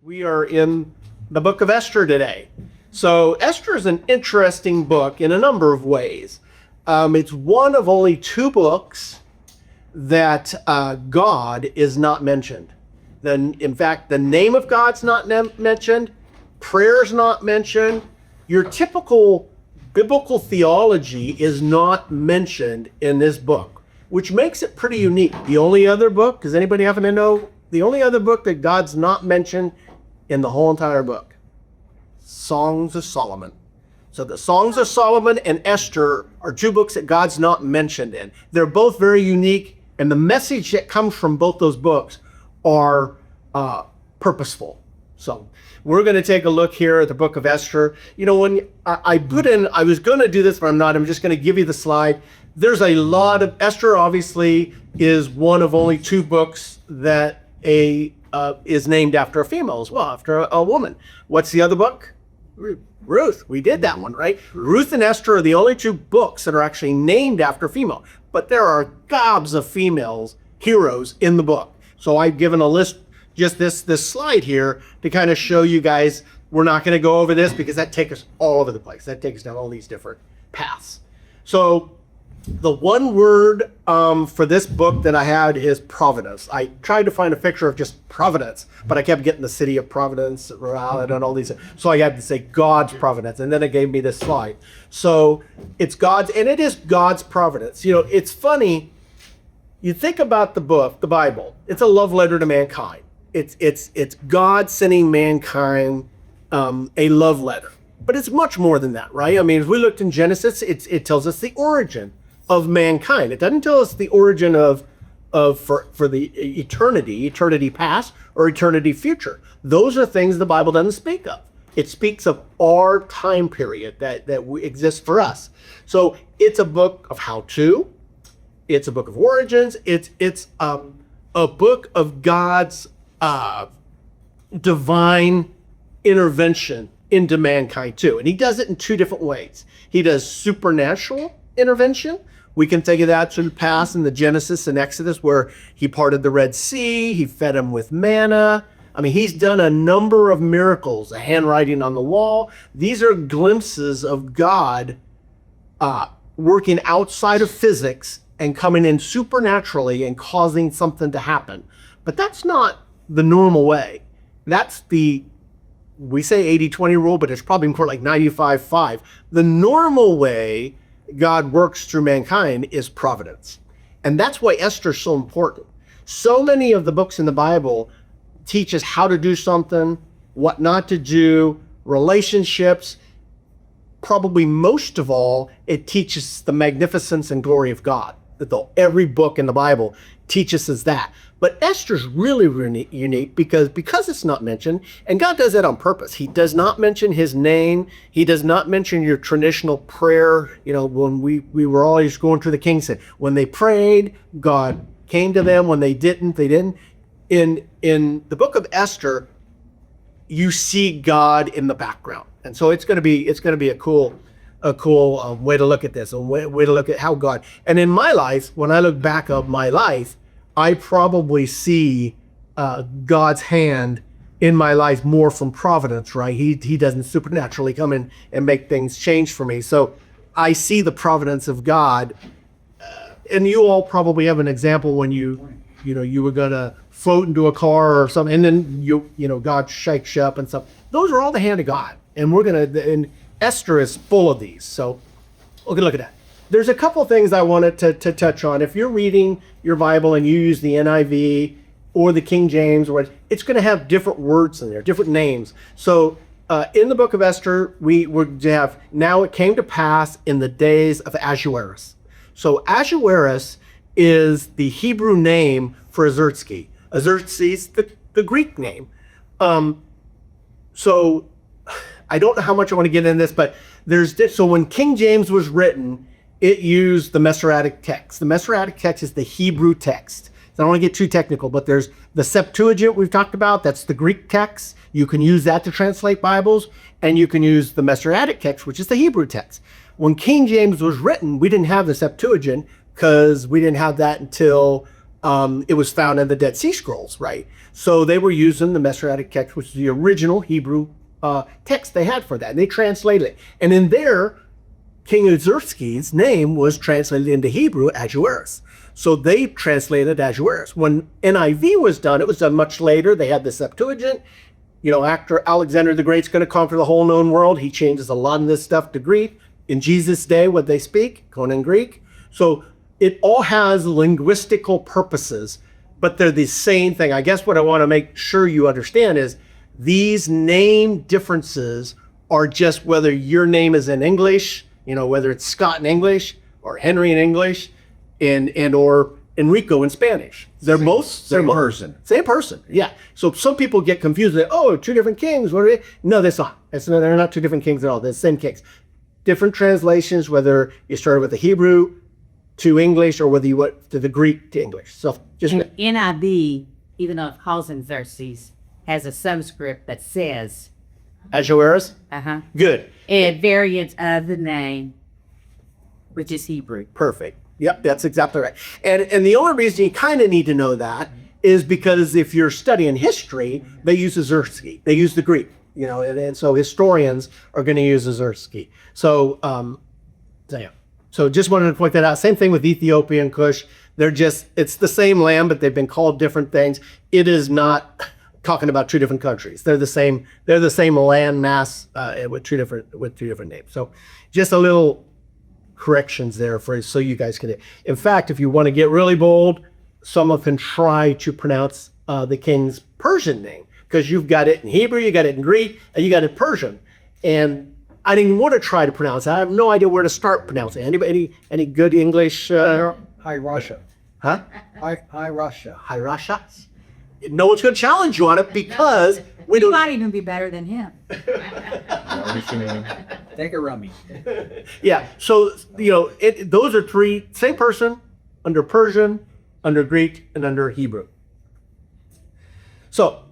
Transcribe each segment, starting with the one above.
We are in the book of Esther today. So Esther is an interesting book in a number of ways. It's one of only two books that God is not mentioned. In fact, the name of God's not mentioned, prayer's not mentioned. Your typical biblical theology is not mentioned in this book, which makes it pretty unique. The only other book, does anybody happen to know, the only other book that God's not mentioned in the whole entire book? Songs of Solomon. So the Songs of Solomon and Esther are two books that God's not mentioned in. They're both very unique, and the message that comes from both those books are purposeful. So we're going to take a look here at the book of Esther. You know, when I was going to do this, but I'm not. I'm just going to give you the slide. There's a lot of, Esther obviously is one of only two books that is named after a female as well, after a woman. What's the other book? Ruth. We did that one, right? Ruth and Esther are the only two books that are actually named after female, but there are gobs of females heroes in the book. So I've given a list, just this slide here, to kind of show you guys. We're not going to go over this because that takes us all over the place. That takes us down all these different paths. So the one word for this book that I had is providence. I tried to find a picture of just providence, but I kept getting the city of Providence, Rhode Island, and all these. So I had to say God's providence, and then it gave me this slide. So it's God's, and it is God's providence. You know, it's funny. You think about the book, the Bible. It's a love letter to mankind. It's God sending mankind a love letter, but it's much more than that, right? I mean, if we looked in Genesis, it tells us the origin of mankind. It doesn't tell us the origin for the eternity past or eternity future. Those are things the Bible doesn't speak of. It speaks of our time period that exists for us. So it's a book of how-to. It's a book of origins. It's a book of God's divine intervention into mankind too. And he does it in two different ways. He does supernatural intervention. We can think of that to the past in the Genesis and Exodus, where he parted the Red Sea, he fed them with manna. I mean, he's done a number of miracles, a handwriting on the wall. These are glimpses of God working outside of physics and coming in supernaturally and causing something to happen. But that's not the normal way. That's we say 80-20 rule, but it's probably more like 95-5. The normal way God works through mankind is providence. And that's why Esther's so important. So many of the books in the Bible teach us how to do something, what not to do, relationships. Probably most of all, it teaches the magnificence and glory of God. Every book in the Bible teaches us that. But Esther's really, really unique because it's not mentioned, and God does that on purpose. He does not mention his name. He does not mention your traditional prayer. You know, when we were always going through the king said, when they prayed, God came to them. When they didn't, they didn't. In the book of Esther, you see God in the background. And so it's going to be a cool way to look at this, a way to look at how God. And in my life, when I look back of my life, I probably see God's hand in my life more from providence, right? He doesn't supernaturally come in and make things change for me. So I see the providence of God. And you all probably have an example when you were going to float into a car or something, and then God shakes you up and stuff. Those are all the hand of God. And Esther is full of these. So look at that. There's a couple things I wanted to touch on. If you're reading your Bible and you use the NIV or the King James, it's going to have different words in there, different names. So in the book of Esther, we would have, now it came to pass in the days of Ahasuerus. So Ahasuerus is the Hebrew name for Xerxes. Xerxes, the Greek name. So I don't know how much I want to get in this, but so when King James was written, it used the Masoretic text. The Masoretic text is the Hebrew text. So I don't want to get too technical, but there's the Septuagint we've talked about. That's the Greek text. You can use that to translate Bibles, and you can use the Masoretic text, which is the Hebrew text. When King James was written, we didn't have the Septuagint because we didn't have that until it was found in the Dead Sea Scrolls, right? So they were using the Masoretic text, which is the original Hebrew text they had for that. And they translated it. And in there, King Xerxes' name was translated into Hebrew Ahasuerus. So they translated Ahasuerus. When NIV was done, it was done much later. They had the Septuagint. You know, after Alexander the Great's going to conquer the whole known world, he changes a lot of this stuff to Greek. In Jesus' day, what they speak, Koine Greek. So it all has linguistical purposes, but they're the same thing. I guess what I want to make sure you understand is these name differences are just whether your name is in English, you know, whether it's Scott in English or Henry in English and or Enrico in Spanish. They're same person. Same person, yeah. So some people get confused. They, oh, two different kings. What are they? No, that's not. They're not two different kings at all. They're the same kings. Different translations, whether you started with the Hebrew to English or whether you went to the Greek to English. So just NIV, even though it calls him Xerxes, has a subscript that says Ahasuerus? Good. a variant of the name, which is Hebrew. Perfect. Yep, that's exactly right. And the only reason you kind of need to know that is because if you're studying history, they use Xerxes. They use the Greek, you know, and so historians are going to use Xerxes. So, yeah. So just wanted to point that out. Same thing with Ethiopia and Cush. They're just, it's the same land, but they've been called different things. It is not talking about two different countries. They're the same land mass with two different names. So just a little corrections there so you guys can. In fact, if you want to get really bold, someone can try to pronounce the king's Persian name, because you've got it in Hebrew, you got it in Greek, and you got it in Persian. And I didn't want to try to pronounce it. I have no idea where to start pronouncing it. Anybody, any good English? Hi, Russia. Huh? Hi, Russia. Hi, Russia. No one's going to challenge you on it because we You don't. might even be better than him. Take a rummy. Yeah. So you know, those are three same person under Persian, under Greek, and under Hebrew. So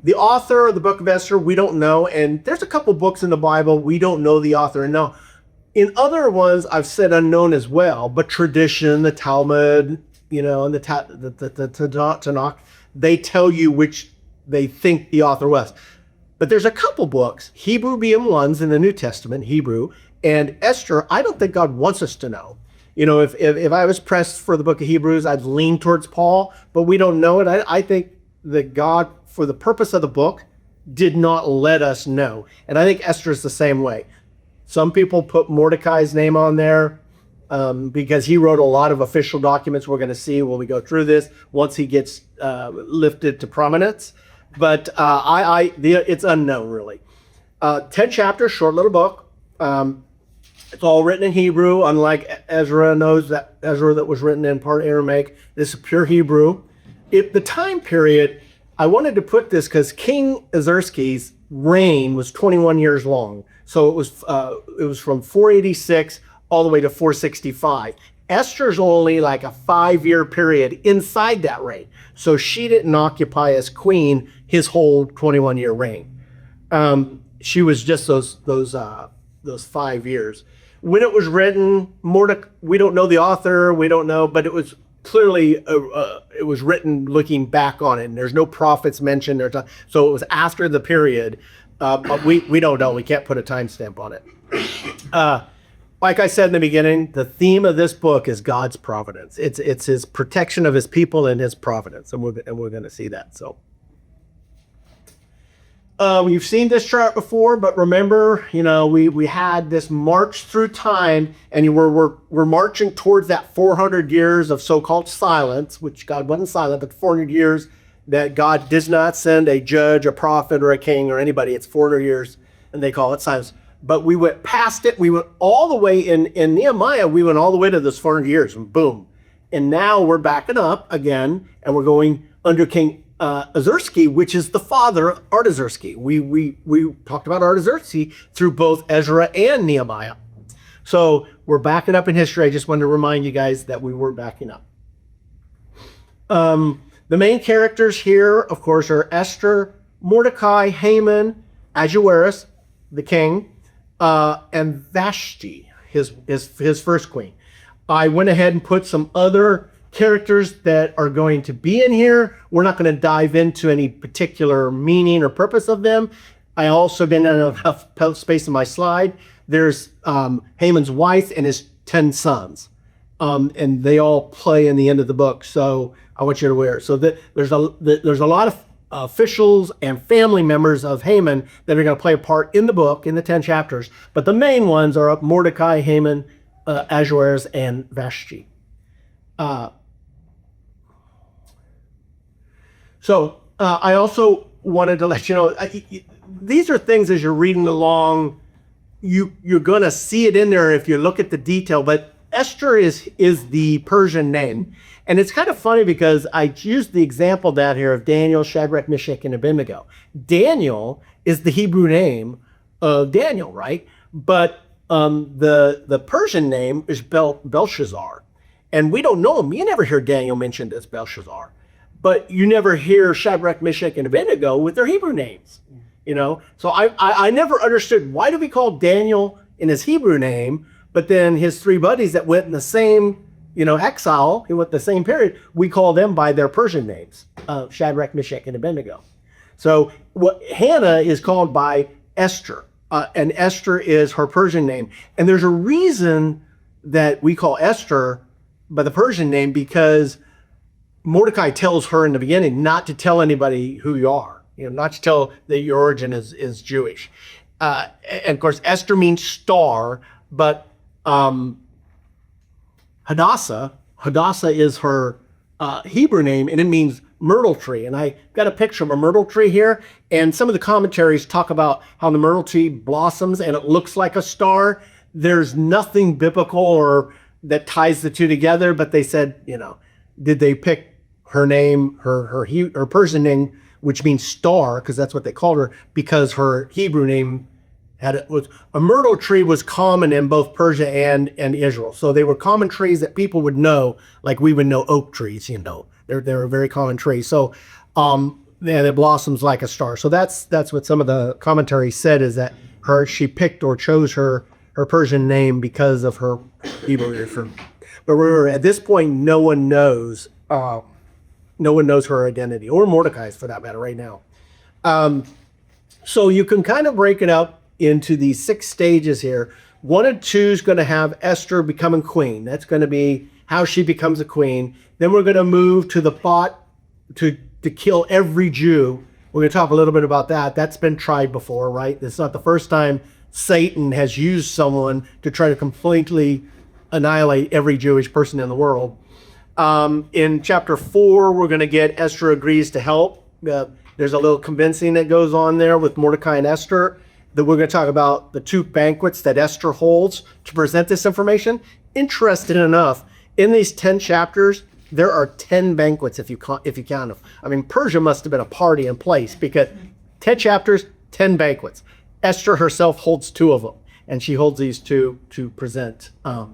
the author of the book of Esther, we don't know, and there's a couple books in the Bible we don't know the author. And now, in other ones, I've said unknown as well, but tradition, the Talmud, you know, and the Tanakh, they tell you which they think the author was. But there's a couple books, Hebrew being ones in the New Testament, Hebrew, and Esther, I don't think God wants us to know. You know, if I was pressed for the book of Hebrews, I'd lean towards Paul, but we don't know it. I think that God, for the purpose of the book, did not let us know. And I think Esther is the same way. Some people put Mordecai's name on there because he wrote a lot of official documents we're going to see when we go through this once he gets lifted to prominence. But it's unknown, really. 10 chapters, short little book. It's all written in Hebrew, unlike Ezra that was written in part Aramaic. This is pure Hebrew. The time period, I wanted to put this because King Xerxes' reign was 21 years long. So it was from 486 all the way to 465. Esther's only like a 5-year period inside that reign. So she didn't occupy as queen his whole 21-year reign. She was just those 5 years. When it was written, we don't know the author, we don't know, but it was clearly it was written looking back on it, and there's no prophets mentioned. So it was after the period, but we don't know. We can't put a timestamp on it. Like I said in the beginning, the theme of this book is God's providence. It's His protection of His people and His providence, and we're going to see that. So we've seen this chart before, but remember, you know, we had this march through time, and we're marching towards that 400 years of so-called silence, which God wasn't silent, but 400 years that God does not send a judge, a prophet, or a king, or anybody. It's 400 years, and they call it silence. But we went past it. We went all the way in Nehemiah. We went all the way to this 400 years, and boom. And now we're backing up again, and we're going under King Xerxes, which is the father of Artaxerxes. We talked about Artaxerxes through both Ezra and Nehemiah. So we're backing up in history. I just wanted to remind you guys that we were backing up. The main characters here, of course, are Esther, Mordecai, Haman, Ahasuerus, the king, and Vashti, his first queen. I went ahead and put some other characters that are going to be in here. We're not going to dive into any particular meaning or purpose of them. I also didn't have enough space in my slide. There's Haman's wife and his 10 sons. And they all play in the end of the book. So I want you to aware. So there's a lot of officials and family members of Haman that are going to play a part in the book, in the 10 chapters. But the main ones are Mordecai, Haman, Ahasuerus, and Vashti. So I also wanted to let you know, these are things as you're reading along, you're going to see it in there if you look at the detail, but Esther is the Persian name. And it's kind of funny because I used the example down here of Daniel, Shadrach, Meshach, and Abednego. Daniel is the Hebrew name of Daniel, right? But the Persian name is Belshazzar. And we don't know him. You never hear Daniel mentioned as Belshazzar. But you never hear Shadrach, Meshach, and Abednego with their Hebrew names. So I never understood, why do we call Daniel in his Hebrew name, but then his three buddies that went in the same exile, who went the same period, we call them by their Persian names, Shadrach, Meshach, and Abednego. So Hannah is called by Esther, and Esther is her Persian name. And there's a reason that we call Esther by the Persian name, because Mordecai tells her in the beginning not to tell anybody who you are, not to tell that your origin is Jewish. And of course, Esther means star, but Hadassah is her Hebrew name, and it means myrtle tree. And I got a picture of a myrtle tree here, and some of the commentaries talk about how the myrtle tree blossoms and it looks like a star. There's nothing biblical or that ties the two together, but they said, did they pick her name, her Persian name, which means star, because that's what they called her, because her Hebrew name was a myrtle tree was common in both Persia and Israel. So they were common trees that people would know, like we would know oak trees. They're a very common tree. So it blossoms like a star. So that's what some of the commentary said, is that she picked or chose her Persian name because of her Hebrew. But remember, at this point, no one knows her identity, or Mordecai's for that matter, right now. So you can kind of break it up into these 6 stages here. 1 and 2 is going to have Esther becoming queen. That's going to be how she becomes a queen. Then we're going to move to the plot to kill every Jew. We're going to talk a little bit about that. That's been tried before, right? It's not the first time Satan has used someone to try to completely annihilate every Jewish person in the world. In chapter 4, we're going to get Esther agrees to help. There's a little convincing that goes on there with Mordecai and Esther. That we're going to talk about the 2 banquets that Esther holds to present this information. Interesting enough, in these 10 chapters, there are 10 banquets if you count them. I mean, Persia must have been a party in place, because 10 chapters, 10 banquets. Esther herself holds 2 of them, and she holds these 2 to present the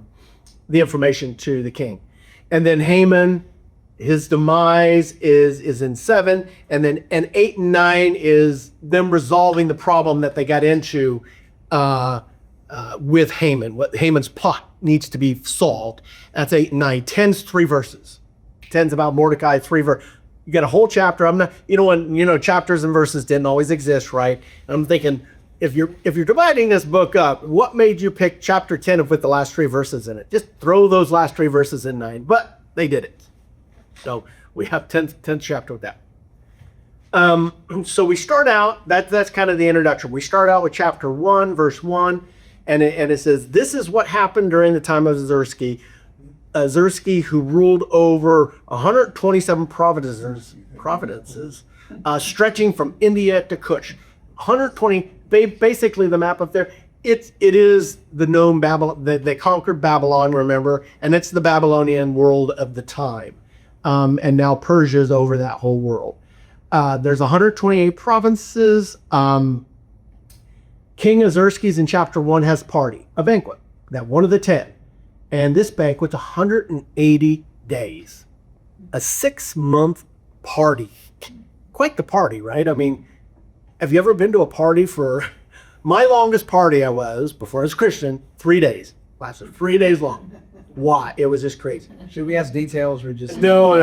information to the king. And then Haman, his demise is in 7, and then 8 and 9 is them resolving the problem that they got into with Haman. What Haman's plot needs to be solved. That's 8 and 9. 10's 3 verses. 10's about Mordecai, 3 verses. You got a whole chapter. I'm not, chapters and verses didn't always exist, right? And I'm thinking, if you're dividing this book up, what made you pick chapter 10 with the last 3 verses in it? Just throw those last 3 verses in 9. But they did it. So we have 10th chapter with that. So we start out, that's kind of the introduction. We start out with chapter 1, verse 1, and it says, this is what happened during the time of Xerxes, who ruled over 127 provinces, stretching from India to Kush. 120, basically the map up there, it is the known Babylon, they conquered Babylon, remember, and it's the Babylonian world of the time. And now Persia is over that whole world. There's 128 provinces. King Xerxes in chapter 1 has a banquet, that one of the 10. And this banquet's 180 days. A 6-month party. Quite the party, right? I mean, have you ever been to a party for... My longest party before I was Christian, 3 days. Lasted 3 days long. why. It was just crazy. Should we ask details or just? No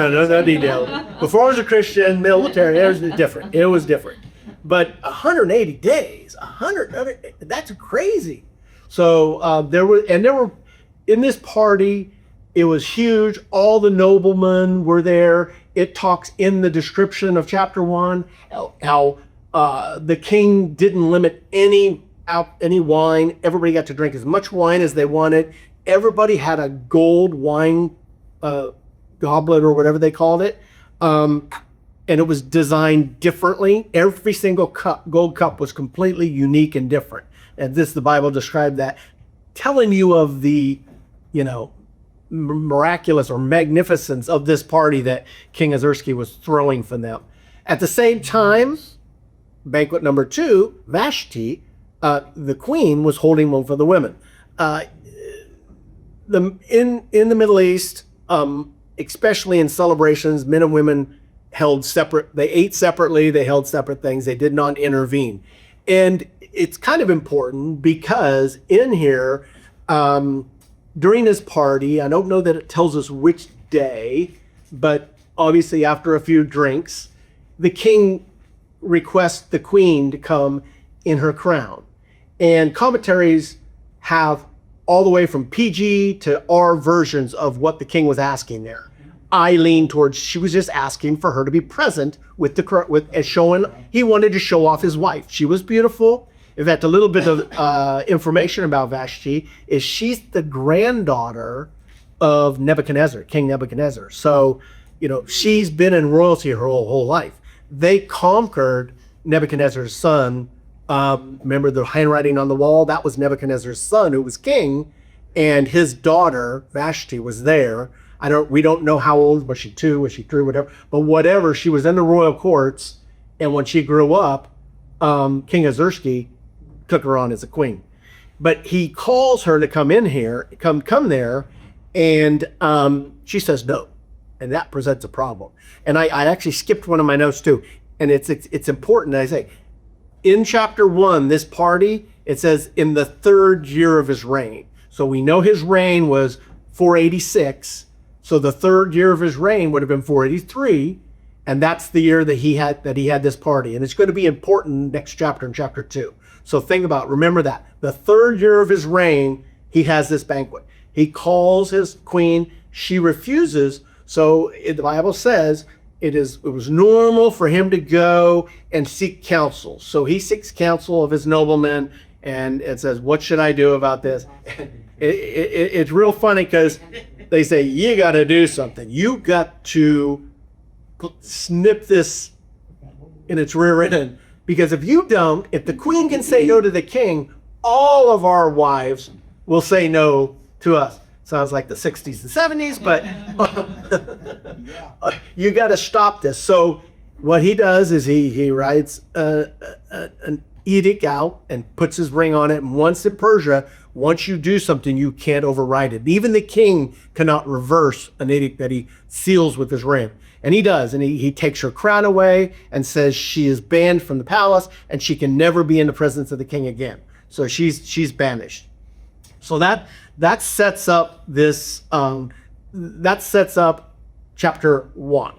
detail. Before I was a Christian, military, it was different. It was different. But 180 days, that's crazy. So there were in this party, it was huge. All the noblemen were there. It talks in the description of chapter 1 how the king didn't limit any wine. Everybody got to drink as much wine as they wanted. Everybody had a gold wine goblet or whatever they called it. And it was designed differently. Every single gold cup was completely unique and different. And the Bible described that, telling you of the, miraculous or magnificence of this party that King Xerxes was throwing for them. At the same time, banquet number 2, Vashti, the queen, was holding one for the women. In the Middle East, especially in celebrations, men and women held separate. They ate separately. They held separate things. They did not intervene. And it's kind of important because in here, during this party, I don't know that it tells us which day, but obviously after a few drinks, the king requests the queen to come in her crown. And commentaries have all the way from PG to R versions of what the king was asking there. I lean towards she was just asking for her to be present with he wanted to show off his wife. She was beautiful. In fact, a little bit of information about Vashti is she's the granddaughter of Nebuchadnezzar, King Nebuchadnezzar. So, she's been in royalty her whole life. They conquered Nebuchadnezzar's son. Remember the handwriting on the wall? That was Nebuchadnezzar's son who was king, and his daughter Vashti was there. We don't know how old, was she 2, was she 3, whatever. But whatever, she was in the royal courts, and when she grew up, King Xerxes took her on as a queen. But he calls her to come in here, come there, and she says no. And that presents a problem. And I actually skipped one of my notes too. And it's important, I say, in chapter 1, this party, it says in the 3rd year of his reign. So we know his reign was 486. So the 3rd year of his reign would have been 483. And that's the year that he had this party. And it's going to be important next chapter, in chapter 2. So remember that. The 3rd year of his reign, he has this banquet. He calls his queen. She refuses. So the Bible says it was normal for him to go and seek counsel. So he seeks counsel of his noblemen, and it says, what should I do about this? It's real funny because they say, you got to do something. You got to snip this in its rear end. Because if you don't, if the queen can say no to the king, all of our wives will say no to us. Sounds like the 60s and 70s, but you got to stop this. So what he does is he writes an edict out and puts his ring on it. And once in Persia, once you do something, you can't override it. Even the king cannot reverse an edict that he seals with his ring. And he does, and he takes her crown away and says she is banned from the palace and she can never be in the presence of the king again. So she's banished. So that sets up this. That sets up chapter 1.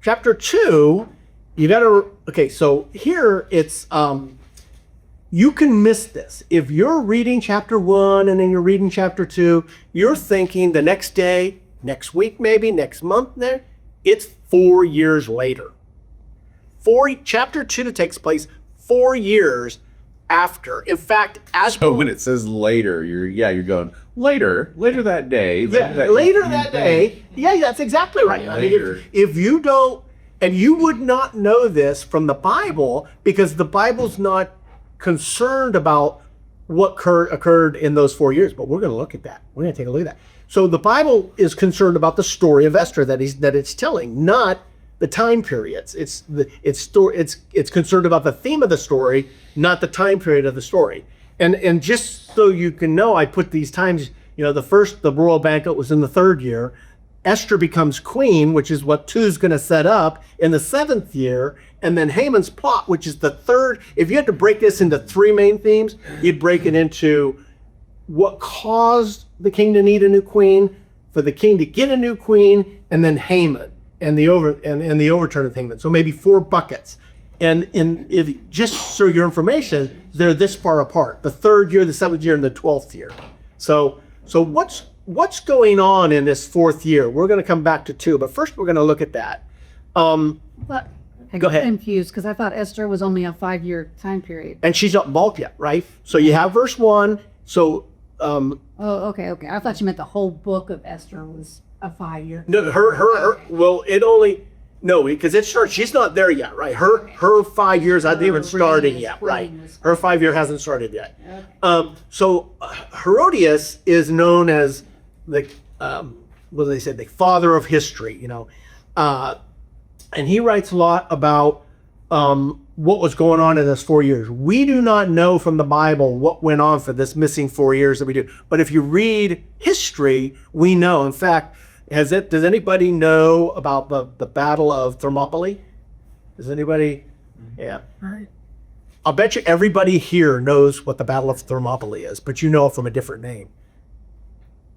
Chapter 2, you got to. Okay, so here it's. You can miss this if you're reading chapter 1 and then you're reading chapter 2. You're thinking the next day, next week, maybe next month. There. It's 4 years later. Chapter 2 takes place 4 years after. In fact, when it says later, you're going later that day. Later that day. Yeah, that's exactly right. I mean, if you don't, and you would not know this from the Bible because the Bible's not concerned about what occurred in those 4 years. But we're going to look at that. We're going to take a look at that. So the Bible is concerned about the story of Esther that it's telling, not the time periods. It's concerned about the theme of the story, not the time period of the story. And just so you can know, I put these times. The royal banquet was in the 3rd year. Esther becomes queen, which is what 2 is going to set up in the 7th year, and then Haman's plot, which is the 3rd. If you had to break this into 3 main themes, you'd break it into what caused the king to need a new queen, for the king to get a new queen, and then Haman and the overturn of Haman. So maybe 4 buckets. And if just so your information, they're this far apart: the 3rd year, the 7th year, and the 12th year. So what's going on in this 4th year? We're going to come back to 2, but first we're going to look at that. But I Go got ahead. confused because I thought Esther was only a 5-year time period. And she's not involved yet, right? So you have verse 1. So Oh, okay. I thought you meant the whole book of Esther was a 5-year. no, her well, it only no, because it starts. She's not there yet, right? Her 5 years hasn't even started yet, right? Her 5 year hasn't started yet. So Herodias is known as the what do they say? The father of history, you know, and he writes a lot about what was going on in this 4 years. We do not know from the Bible what went on for this missing 4 years that we do. But if you read history, we know. In fact, does anybody know about the Battle of Thermopylae? Does anybody? Yeah. I'll bet you everybody here knows what the Battle of Thermopylae is, but you know it from a different name.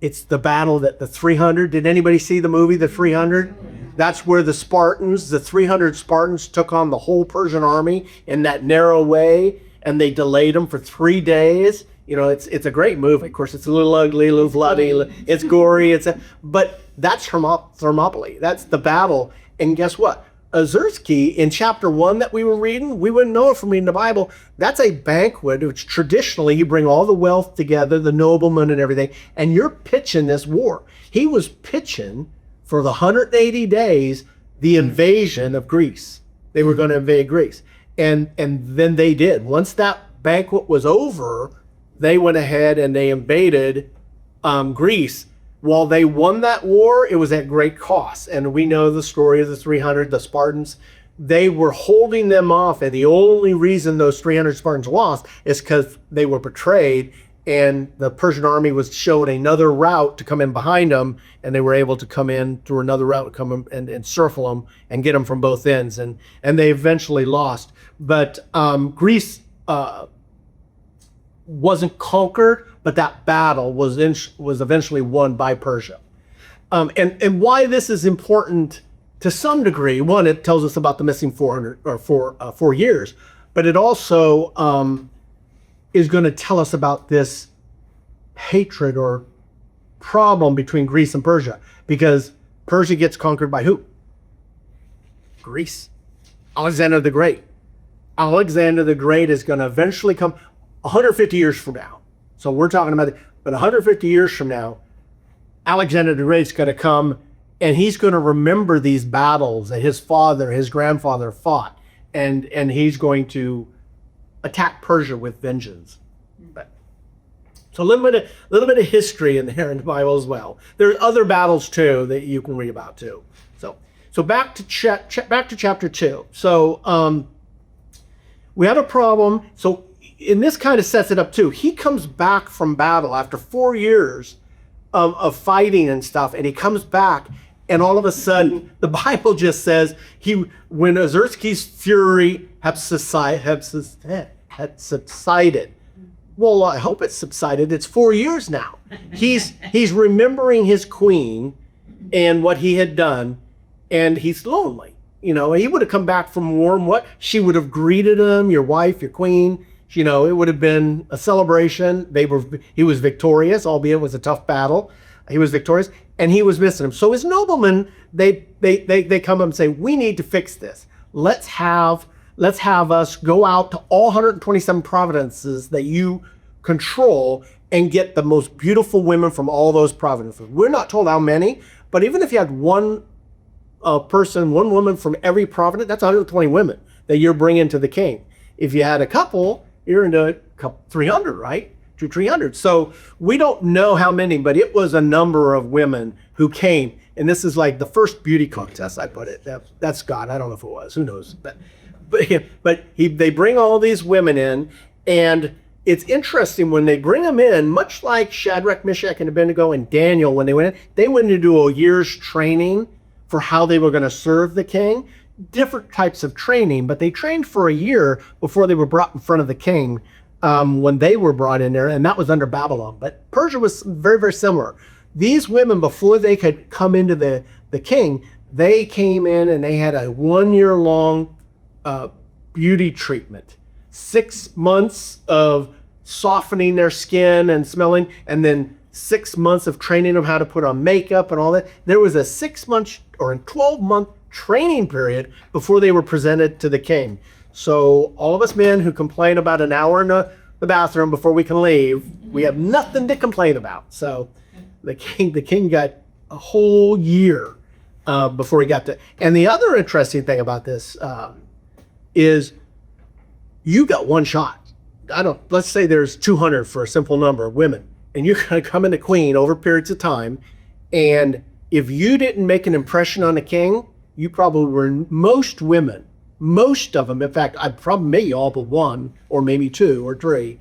It's the battle that the 300, did anybody see the movie, The 300? That's where the 300 Spartans took on the whole Persian army in that narrow way, and they delayed them for 3 days. You know, it's a great movie. Of course, it's a little ugly, a little bloody, it's gory, but that's Thermopylae. That's the battle. And guess what? Azursky, in chapter 1 that we were reading, we wouldn't know it from reading the Bible. That's a banquet, which traditionally you bring all the wealth together, the noblemen and everything, and you're pitching this war. He was pitching for the 180 days the invasion of Greece. They were going to invade Greece. And then they did. Once that banquet was over, they went ahead and they invaded Greece. While they won that war, it was at great cost. And we know the story of the 300, the Spartans. They were holding them off, and the only reason those 300 Spartans lost is because they were betrayed, and the Persian army was showing another route to come in behind them, and they were able to come in through another route, come in and encircle them and get them from both ends, and they eventually lost. But Greece wasn't conquered, but that battle was eventually won by Persia. And why this is important to some degree, one, it tells us about the missing 4 years, but it also is going to tell us about this hatred or problem between Greece and Persia, because Persia gets conquered by who? Greece. Alexander the Great. Alexander the Great is going to eventually come 150 years from now. So we're talking about it, but 150 years from now, Alexander the Great's going to come, and he's going to remember these battles that his father, his grandfather fought, and he's going to attack Persia with vengeance. So a little bit of history in there in the Bible as well. There are other battles too that you can read about too. So back to chapter 2. So we have a problem. So and this kind of sets it up too. He comes back from battle after 4 years of fighting and stuff, and he comes back, and all of a sudden, the Bible just says when Azursky's fury had subsided. Well, I hope it's subsided. It's 4 years now. He's remembering his queen and what he had done, and he's lonely. You know, he would have come back from war, what? She would have greeted him, your wife, your queen. You know, it would have been a celebration. He was victorious, albeit it was a tough battle. He was victorious, and he was missing him. So his noblemen, they come up and say, we need to fix this. Let's have us go out to all 127 provinces that you control and get the most beautiful women from all those provinces. We're not told how many, but even if you had one woman from every province, that's 120 women that you're bringing to the king. If you had a couple, you're into 300, right? 300. So we don't know how many, but it was a number of women who came. And this is like the first beauty contest, I put it. That's God. I don't know if it was. Who knows? But they bring all these women in, and it's interesting when they bring them in, much like Shadrach, Meshach, and Abednego and Daniel, when they went into a year's training for how they were going to serve the king. Different types of training, but they trained for a year before they were brought in front of the king when they were brought in there, and that was under Babylon. But Persia was very, very similar. These women, before they could come into the king, they came in and they had a 1 year long beauty treatment. 6 months of softening their skin and smelling, and then 6 months of training them how to put on makeup and all that. There was a 6 month or a 12-month training period before they were presented to the king. So all of us men who complain about an hour in the bathroom before we can leave, we have nothing to complain about. So the king got a whole year before he got to. And the other interesting thing about this is you got one shot. Let's say there's 200 for a simple number of women, and you're going to come into queen over periods of time. And if you didn't make an impression on the king, you probably were, most women, most of them, in fact, I probably maybe all but one, or maybe two or three,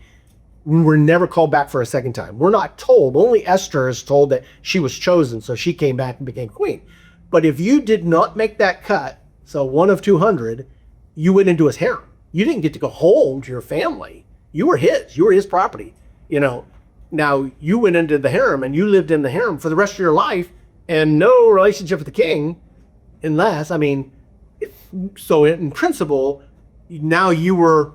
were never called back for a second time. We're not told. Only Esther is told that she was chosen, so she came back and became queen. But if you did not make that cut, so one of 200, you went into his harem. You didn't get to go home to your family. You were his property. You know, now you went into the harem and you lived in the harem for the rest of your life and no relationship with the king, unless, I mean, so in principle, now you were,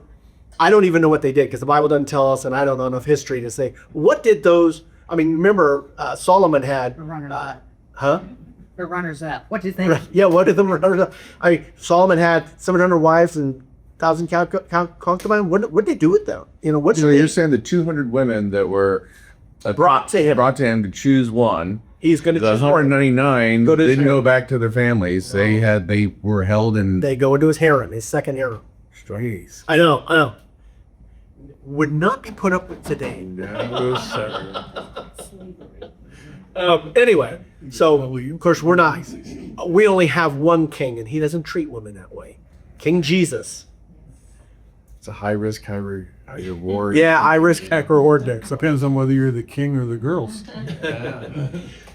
I don't even know what they did because the Bible doesn't tell us, and I don't know enough history to say, what did those, I mean, remember Solomon had, The runners up. huh? The runners up. What do you think? Yeah, what did the runners up? I mean, Solomon had 700 wives and 1,000 concubines. What did they do with them? You know, what's So you're saying the 200 women that were brought to him? to choose one. He's going to The choose one. 199 Go to his didn't harem. go back to their families. They were held in. They go into his harem, his second harem. Jeez. I know. Would not be put up with today. No, sir. Anyway, so of course we only have one king, and he doesn't treat women that way. King Jesus. It's a high risk, high reward. Yeah, I risk heck reward there. Depends on whether you're the king or the girls.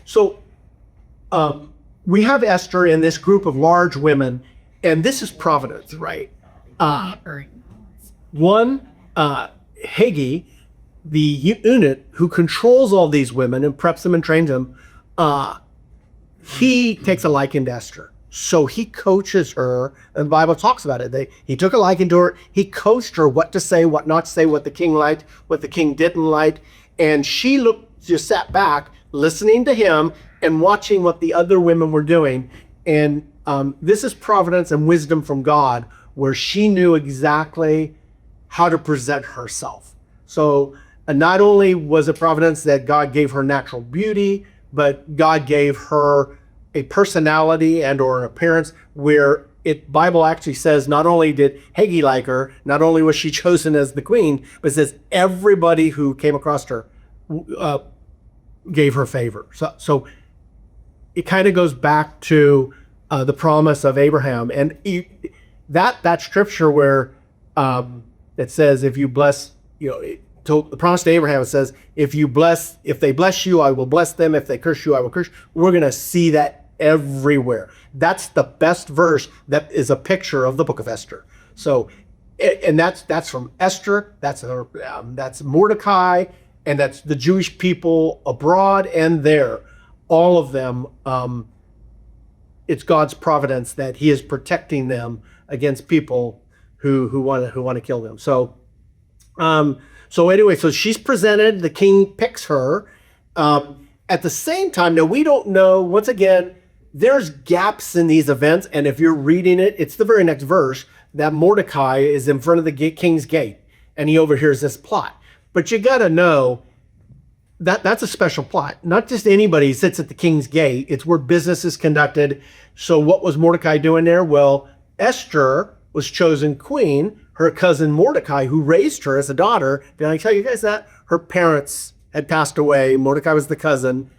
So we have Esther in this group of large women, and this is providence, right? One, Haggai, the unit who controls all these women and preps them and trains them, he takes a liking to Esther. So he coaches her, and the Bible talks about it. He took a liking to her. He coached her what to say, what not to say, what the king liked, what the king didn't like. And she just sat back, listening to him and watching what the other women were doing. And this is providence and wisdom from God, where she knew exactly how to present herself. So not only was it providence that God gave her natural beauty, but God gave her a personality and or an appearance where Bible actually says not only did Haggai like her, not only was she chosen as the queen, but it says everybody who came across her gave her favor. So it kind of goes back to the promise of Abraham, and that scripture where it says, if you bless, the promise to Abraham, it says, if they bless you, I will bless them. If they curse you, I will curse you. We're going to see that everywhere. That's the best verse that is a picture of the book of Esther. So, and that's from Esther, that's Mordecai, and that's the Jewish people abroad and there. All of them, it's God's providence that he is protecting them against people who want to kill them. So anyway, so she's presented, the king picks her. At the same time, now we don't know, once again, there's gaps in these events, and if you're reading it, it's the very next verse that Mordecai is in front of the king's gate, and he overhears this plot. But you got to know that that's a special plot. Not just anybody sits at the king's gate. It's where business is conducted. So what was Mordecai doing there? Well, Esther was chosen queen. Her cousin Mordecai, who raised her as a daughter, did I tell you guys that? Her parents had passed away. Mordecai was the cousin.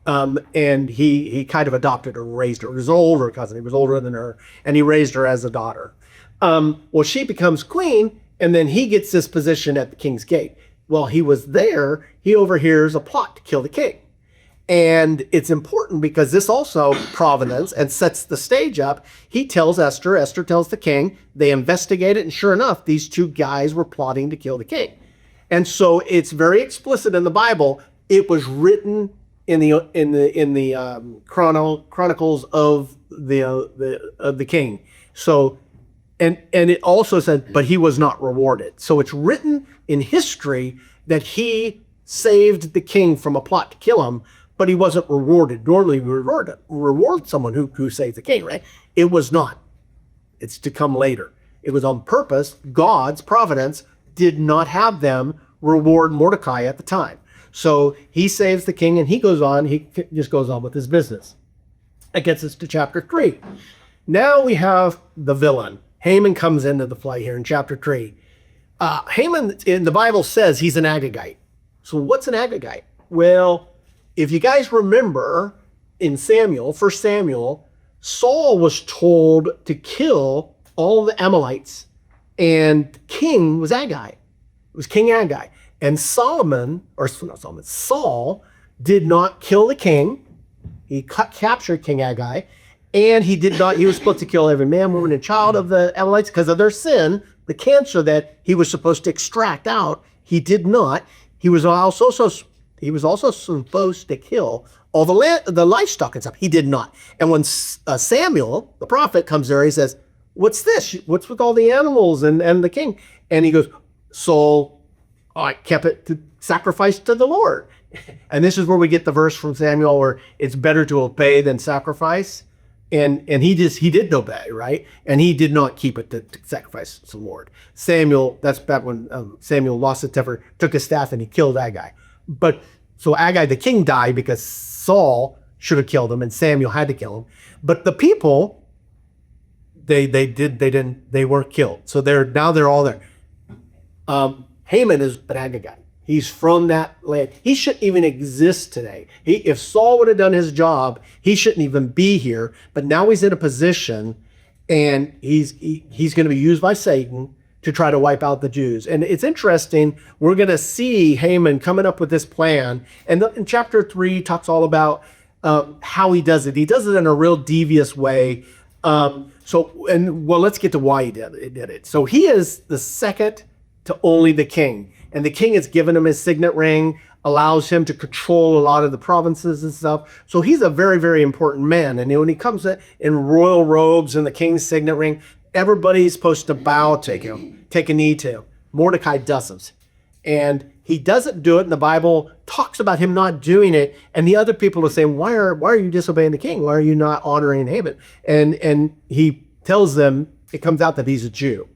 And he kind of adopted her, raised her. He was an older cousin. He was older than her, and he raised her as a daughter. Well, she becomes queen, and then he gets this position at the king's gate. While he was there, he overhears a plot to kill the king. And it's important because this also providence and sets the stage up. He tells Esther tells the king, they investigate it, and sure enough, these two guys were plotting to kill the king. And so it's very explicit in the Bible. It was written in the chronicles of the king. So, and it also said, but he was not rewarded. So it's written in history that he saved the king from a plot to kill him, but he wasn't rewarded. Normally, we reward someone who saves the king, right? It was not. It's to come later. It was on purpose. God's providence did not have them reward Mordecai at the time. So he saves the king and he just goes on with his business. That gets us to chapter 3. Now we have the villain. Haman comes into the play here in chapter 3. Haman in the Bible says he's an Agagite. So what's an Agagite? Well, if you guys remember in 1 Samuel, Saul was told to kill all the Amalekites, and the king was Agag. It was King Agag. And Saul did not kill the king. He captured King Agag, and he was supposed to kill every man, woman, and child of the Amalekites because of their sin, the cancer that he was supposed to extract out. He did not. He was also supposed to kill all the livestock and stuff. He did not. And when Samuel, the prophet, comes there, he says, "What's this? What's with all the animals and the king?" And he goes, "Saul, I kept it to sacrifice to the Lord." And this is where we get the verse from Samuel where it's better to obey than sacrifice. And he did obey, right? And he did not keep it to sacrifice to the Lord. Samuel, that's back when Samuel lost his temper, took his staff and he killed Agag. But so Agag the king died because Saul should have killed him and Samuel had to kill him. But the people, they weren't killed. So they're all there. Haman is an Agagite. He's from that land. He shouldn't even exist today. If Saul would have done his job, he shouldn't even be here. But now he's in a position, and he's going to be used by Satan to try to wipe out the Jews. And it's interesting. We're going to see Haman coming up with this plan. And in chapter 3 talks all about how he does it. He does it in a real devious way. Let's get to why he did it. So he is the second to only the king. And the king has given him his signet ring, allows him to control a lot of the provinces and stuff. So he's a very, very important man. And when he comes in royal robes and the king's signet ring, everybody's supposed to bow to him, take a knee to him. Mordecai doesn't. And he doesn't do it, and the Bible talks about him not doing it. And the other people are saying, why are you disobeying the king? Why are you not honoring Haman? And he tells them, it comes out that he's a Jew.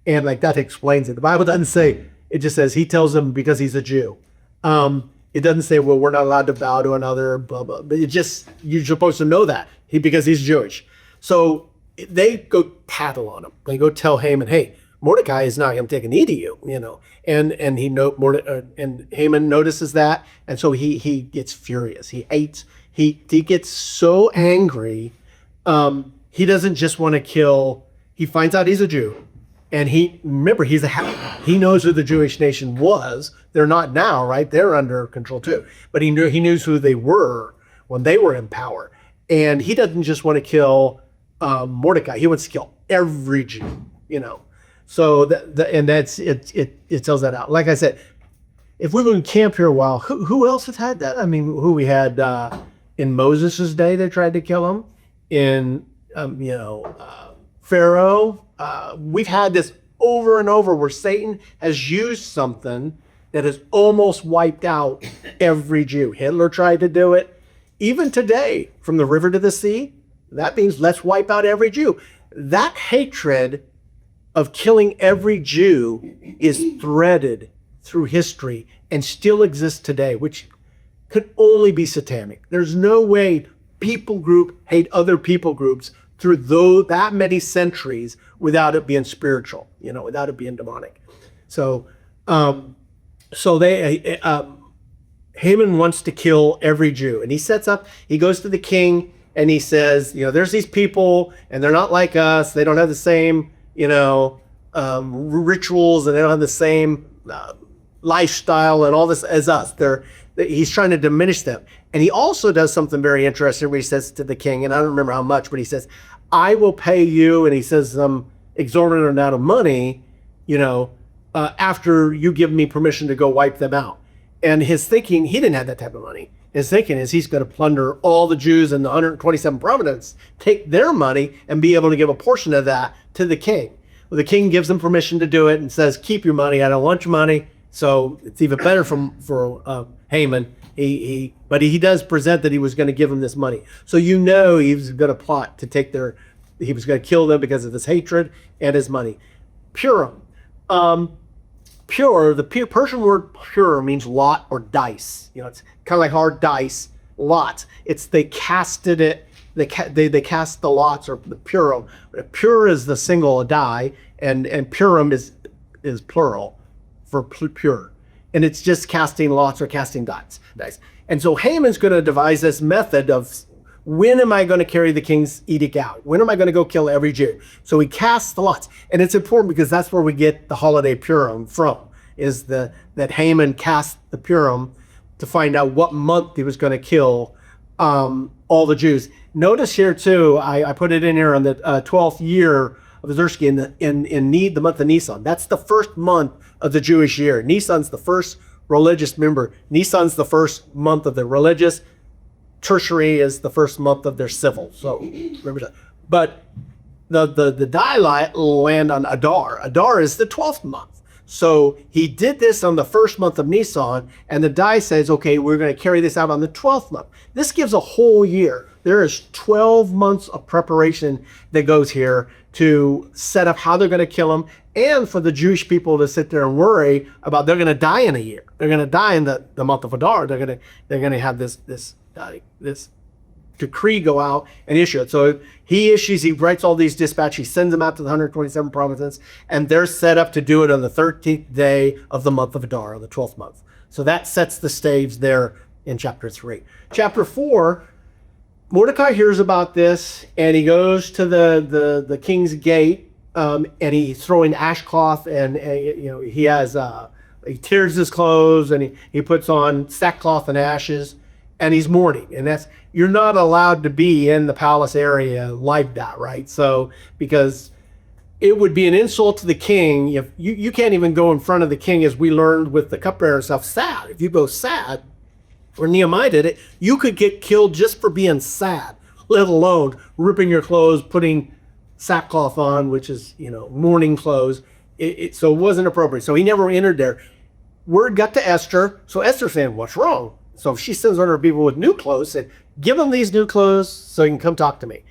And like that explains it. The Bible doesn't say, it just says he tells them because he's a Jew. It doesn't say, well, we're not allowed to bow to another, blah, blah. But you're supposed to know that because he's Jewish. So they go tattle on him. They go tell Haman, hey, Mordecai is not going to take a knee to you, And and Haman notices that, and so he gets furious. He hates. He gets so angry. He doesn't just want to kill. He finds out he's a Jew. And he knows who the Jewish nation was. They're not now, right? They're under control too. But he knew who they were when they were in power. And he doesn't just want to kill Mordecai. He wants to kill every Jew, So it tells that out. Like I said, if we were in camp here a while, who else has had that? I mean, who we had in Moses' day, they tried to kill him. In Pharaoh. We've had this over and over where Satan has used something that has almost wiped out every Jew. Hitler tried to do it. Even today, from the river to the sea, that means let's wipe out every Jew. That hatred of killing every Jew is threaded through history and still exists today, which could only be satanic. There's no way people group hate other people groups through that many centuries without it being spiritual, without it being demonic. So, Haman wants to kill every Jew, and he goes to the king and he says, there's these people and they're not like us. They don't have the same, rituals, and they don't have the same lifestyle and all this as us. He's trying to diminish them. And he also does something very interesting where he says to the king, and I don't remember how much, but he says, I will pay you, and he says some exorbitant amount of money, after you give me permission to go wipe them out. And his thinking, he didn't have that type of money. His thinking is he's going to plunder all the Jews in the 127 provinces, take their money, and be able to give a portion of that to the king. Well, the king gives them permission to do it and says, keep your money. I don't want your money. So it's even better for Haman. But he does present that he was going to give them this money. So he was going to plot to take he was going to kill them because of this hatred and his money. Purim. Pure, the Persian word pure means lot or dice. It's kind of like hard dice, lots. They casted it, they cast the lots or the Purim. Pure is the single die, and Purim is plural for pure. And it's just casting lots or casting dice. And so Haman's going to devise this method of, when am I going to carry the king's edict out? When am I going to go kill every Jew? So he casts the lots. And it's important because that's where we get the holiday Purim from, is that Haman cast the Purim to find out what month he was going to kill all the Jews. Notice here too, I put it in here on the 12th year of Xerxes in the month of Nisan. That's the first month of the Jewish year. Nisan's the first religious member. Nisan's the first month of the religious. Tertiary is the first month of their civil. So remember that. But the die land on Adar. Adar is the 12th month. So he did this on the first month of Nisan, and the die says, okay, we're going to carry this out on the 12th month. This gives a whole year. There is 12 months of preparation that goes here to set up how they're going to kill him, and for the Jewish people to sit there and worry about they're going to die in a year. They're going to die in the month of Adar. They're going to have this decree go out and issue it. So he writes all these dispatches, he sends them out to the 127 provinces, and they're set up to do it on the 13th day of the month of Adar, the 12th month. So that sets the stage there in chapter 3. Chapter 4, Mordecai hears about this, and he goes to the king's gate, and he's throwing ashcloth, and he tears his clothes, and he puts on sackcloth and ashes, and he's mourning. And you're not allowed to be in the palace area like that, right? So, because it would be an insult to the king if you can't even go in front of the king, as we learned with the cupbearer stuff, sad. If you go sad, or Nehemiah did it, you could get killed just for being sad, let alone ripping your clothes, putting sackcloth on, which is, mourning clothes. So it wasn't appropriate. So he never entered there. Word got to Esther. So Esther's saying, what's wrong? So she sends one of her people with new clothes, said, give them these new clothes so he can come talk to me.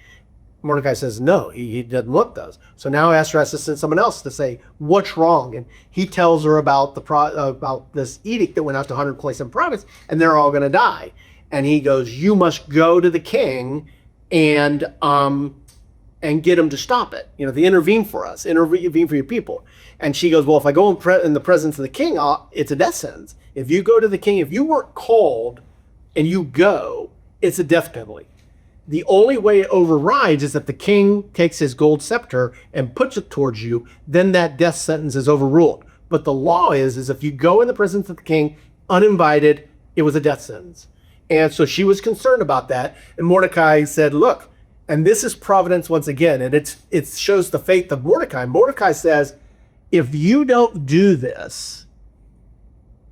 Mordecai says, no, he doesn't want those. So now Esther has to send someone else to say, what's wrong? And he tells her about this edict that went out to 127 provinces, and they're all going to die. And he goes, you must go to the king and get him to stop it. To intervene for us, intervene for your people. And she goes, well, if I go in the presence of the king, it's a death sentence. If you go to the king, if you weren't called and you go, it's a death penalty. The only way it overrides is if the king takes his gold scepter and puts it towards you, then that death sentence is overruled. But the law is if you go in the presence of the king uninvited, it was a death sentence. And so she was concerned about that. And Mordecai said, look, and this is providence once again, and it shows the faith of Mordecai. Mordecai says, if you don't do this,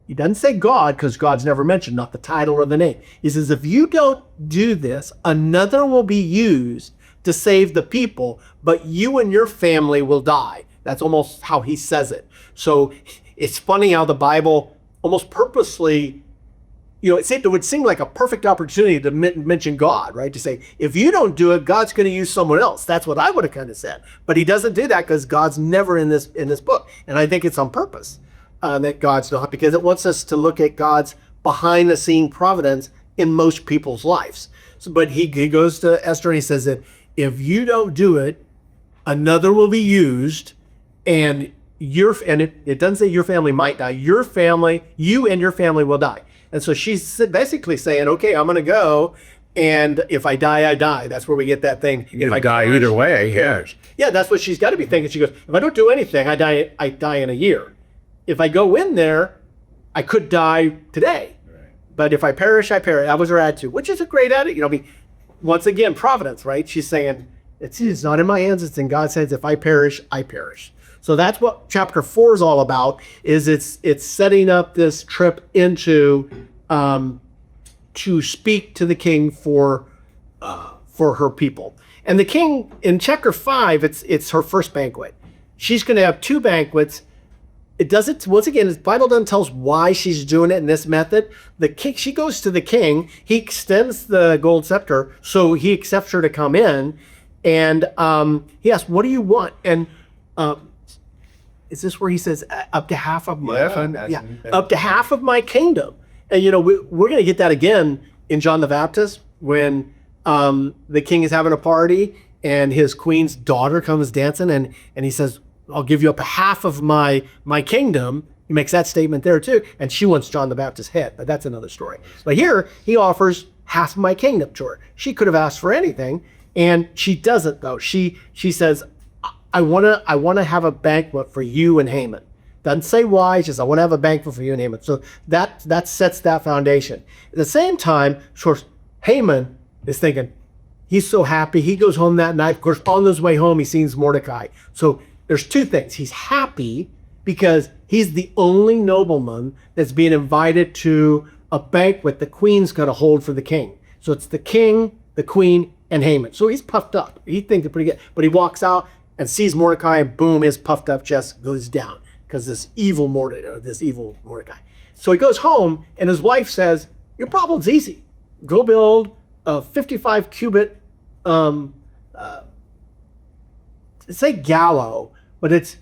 he doesn't say God, because God's never mentioned, not the title or the name. He says, if you don't do this, another will be used to save the people, but you and your family will die. That's almost how he says it. So it's funny how the Bible almost purposely, it would seem like a perfect opportunity to mention God, right? To say, if you don't do it, God's going to use someone else. That's what I would have kind of said. But he doesn't do that because God's never in this book. And I think it's on purpose. That God's not, because it wants us to look at God's behind the scene providence in most people's lives. But he goes to Esther and he says that if you don't do it, another will be used, and it doesn't say your family might die. You and your family will die. And so she's basically saying, okay, I'm going to go, and if I die, I die. That's where we get that thing. If I die either way, yes. Yeah, that's what she's got to be thinking. She goes, if I don't do anything, I die in a year. If I go in there, I could die today. Right. But if I perish, I perish. That was her attitude, which is a great attitude. Once again, providence, right? She's saying, it's not in my hands, it's in God's hands. If I perish, I perish. So that's what chapter 4 is all about. Is it's setting up this trip into to speak to the king for her people. And the king in chapter 5, it's her first banquet. She's going to have 2 banquets. It doesn't, once again, the Bible doesn't tell us why she's doing it in this method. The king, she goes to the king, he extends the gold scepter, so he accepts her to come in, and he asks, what do you want? And is this where he says, up to half of my, up to half of my kingdom? And we're going to get that again in John the Baptist, when the king is having a party, and his queen's daughter comes dancing, and he says, I'll give you up half of my kingdom. He makes that statement there too. And she wants John the Baptist's head, but that's another story. But here he offers half of my kingdom to her. She could have asked for anything, and she doesn't though. She says, I wanna have a banquet for you and Haman. Doesn't say why, she says, I want to have a banquet for you and Haman. So that sets that foundation. At the same time, of course, Haman is thinking, he's so happy. He goes home that night. Of course, on his way home, he sees Mordecai. So there's 2 things. He's happy because he's the only nobleman that's being invited to a banquet the queen's going to hold for the king. So it's the king, the queen, and Haman. So he's puffed up. He thinks it's pretty good. But he walks out and sees Mordecai, and boom, his puffed up chest goes down because this evil Mordecai. So he goes home, and his wife says, your problem's easy. Go build a 55 cubit, say gallows, but it's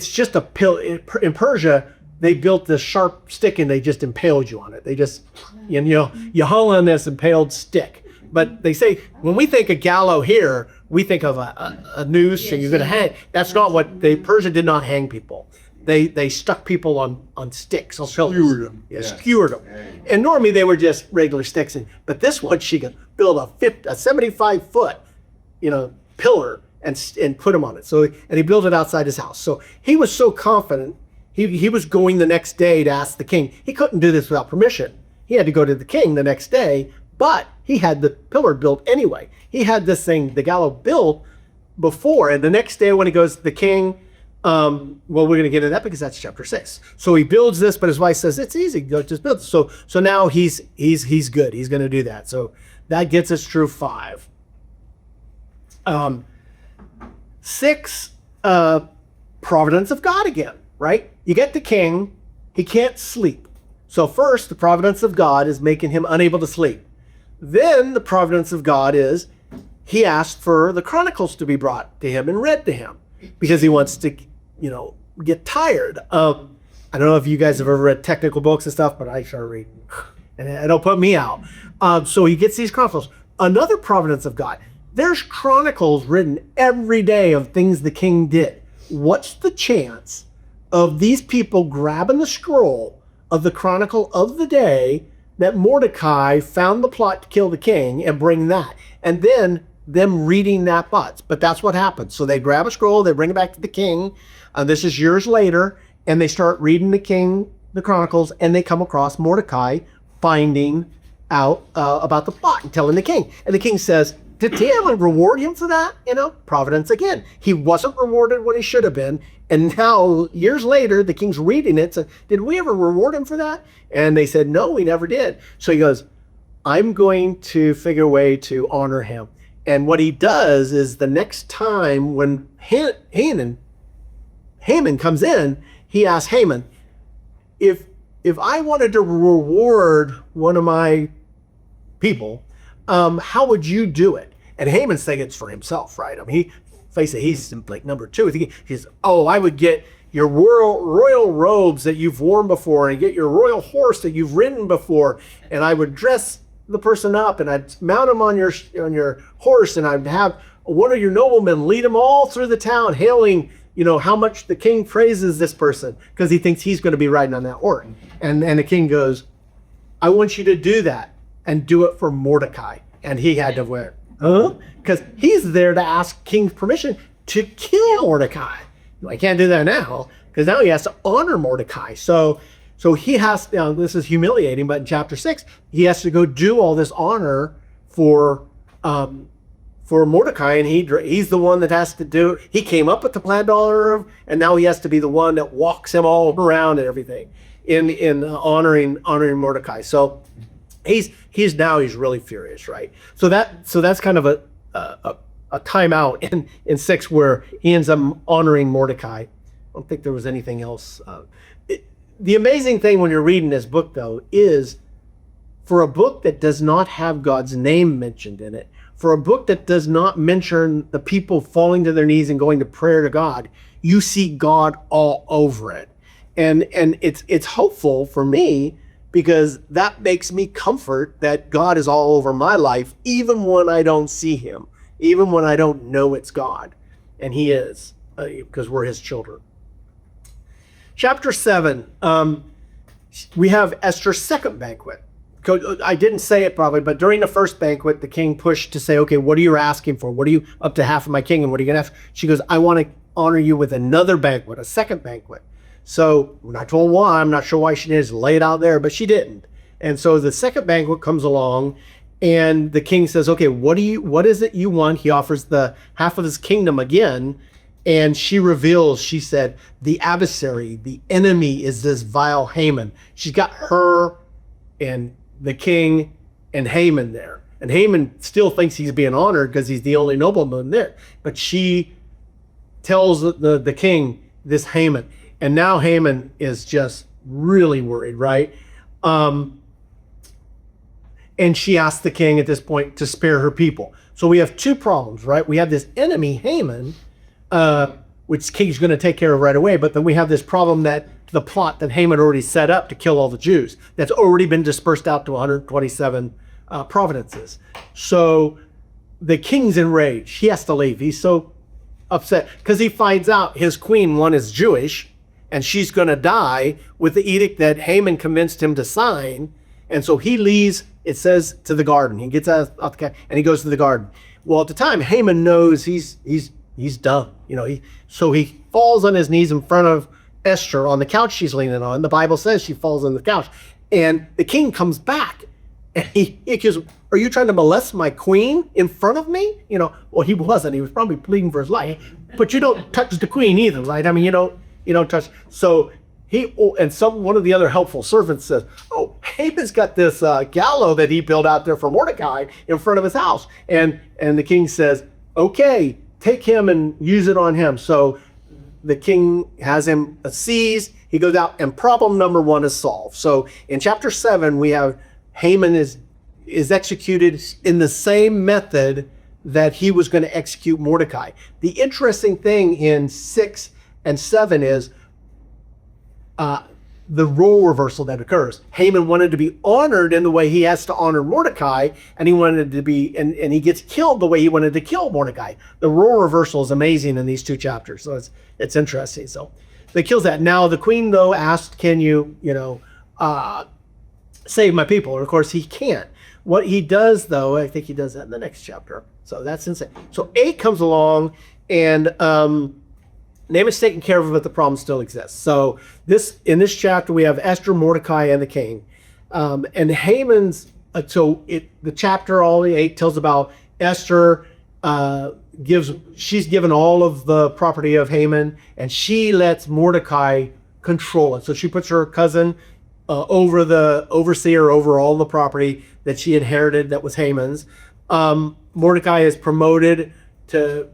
just a pill. In Persia, they built this sharp stick and they just impaled you on it. They just, you hung on this impaled stick. But they say, when we think of gallows here, we think of a noose and you're going to hang. That's not what Persia did not hang people. They stuck people on sticks, on pillars. Skewered them. Yeah, skewered them. And normally they were just regular sticks. But this one, she could build a 75-foot, pillar and put him on it. So, and he built it outside his house. So he was so confident. He was going the next day to ask the king. He couldn't do this without permission. He had to go to the king the next day, but he had the pillar built anyway. He had this thing, the gallows, built before. And the next day when he goes to the king, well, we're going to get into that because that's chapter 6. So he builds this, but his wife says, it's easy, just build it. So now he's good. He's going to do that. So that gets us through 5. 6, providence of God again, right? You get the king, he can't sleep. So first, the providence of God is making him unable to sleep. Then the providence of God is he asked for the Chronicles to be brought to him and read to him because he wants to, get tired. I don't know if you guys have ever read technical books and stuff, but I sure read, and it'll put me out. So he gets these Chronicles. Another providence of God. There's chronicles written every day of things the king did. What's the chance of these people grabbing the scroll of the chronicle of the day that Mordecai found the plot to kill the king and bring that? And then them reading that but that's what happens. So they grab a scroll, they bring it back to the king. This is years later, and they start reading the king, the chronicles, and they come across Mordecai finding out about the plot and telling the king. And the king says, did anyone reward him for that? Providence again. He wasn't rewarded when he should have been. And now, years later, the king's reading it. So, did we ever reward him for that? And they said, no, we never did. So he goes, I'm going to figure a way to honor him. And what he does is the next time when Haman comes in, he asks Haman, if I wanted to reward one of my people, how would you do it? And Haman's thinking it's for himself, right? I mean, he's like number 2. He says, I would get your royal robes that you've worn before and get your royal horse that you've ridden before. And I would dress the person up and I'd mount him on your horse and I'd have one of your noblemen lead them all through the town hailing, how much the king praises this person because he thinks he's going to be riding on that horse. And the king goes, I want you to do that and do it for Mordecai. And he had to wear, because he's there to ask king's permission to kill Mordecai. I can't do that now because now he has to honor Mordecai. So he has, this is humiliating, but in chapter 6, he has to go do all this honor for for Mordecai, and he's the one that has to do. He came up with the plan to honor him, and now he has to be the one that walks him all around and everything in honoring Mordecai. So he's really furious, right? So that's kind of a timeout in 6 where he ends up honoring Mordecai. I don't think there was anything else. The amazing thing when you're reading this book, though, is for a book that does not have God's name mentioned in it, for a book that does not mention the people falling to their knees and going to prayer to God, you see God all over it. And it's hopeful for me because that makes me comfort that God is all over my life, even when I don't see him, even when I don't know it's God. And he is, because we're his children. Chapter 7, we have Esther's second banquet. I didn't say it probably, but during the first banquet, the king pushed to say, okay, what are you asking for? What are you up to half of my kingdom? What are you going to ask? She goes, I want to honor you with another banquet, a second banquet. So we're not told why. I'm not sure why she didn't just lay it out there, but she didn't. And so the second banquet comes along, and the king says, okay, what is it you want? He offers the half of his kingdom again. And she reveals, she said, the adversary, the enemy is this vile Haman. She's got her and the king and Haman there. And Haman still thinks he's being honored because he's the only nobleman there. But she tells the king this Haman. And now Haman is just really worried, right? And she asks the king at this point to spare her people. So we have 2 problems, right? We have this enemy, Haman, which king's going to take care of right away. But then we have this problem that the plot that Haman already set up to kill all the Jews, that's already been dispersed out to 127 providences. So the king's enraged. He has to leave. He's so upset because he finds out his queen, one, is Jewish, and she's going to die with the edict that Haman convinced him to sign. And so he leaves, it says, to the garden. He gets out and he goes to the garden. Well, at the time, Haman knows he's done. So he falls on his knees in front of Esther on the couch she's leaning on. The Bible says she falls on the couch. And the king comes back and he accuses, are you trying to molest my queen in front of me? Well, he wasn't. He was probably pleading for his life. But you don't touch the queen either, right? I mean, you don't touch. So one of the other helpful servants says, oh, Haman's got this gallows that he built out there for Mordecai in front of his house. And the king says, okay, take him and use it on him. So the king has him seized. He goes out, and problem number 1 is solved. So in chapter 7, we have Haman is executed in the same method that he was going to execute Mordecai. The interesting thing in 6 and 7 is the role reversal that occurs. Haman wanted to be honored in the way he has to honor Mordecai, and he wanted to be, and he gets killed the way he wanted to kill Mordecai. The role reversal is amazing in these 2 chapters, so it's interesting. So they kills that. Now the queen, though, asked, can you save my people? And of course he can't. What he does, though, I think he does that in the next chapter. So that's insane. So 8 comes along, and Naaman's taken care of it, but the problem still exists. So in this chapter, we have Esther, Mordecai, and the king. And Haman's, the chapter, all the 8, tells about Esther she's given all of the property of Haman, and she lets Mordecai control it. So she puts her cousin over the overseer over all the property that she inherited that was Haman's. Mordecai is promoted to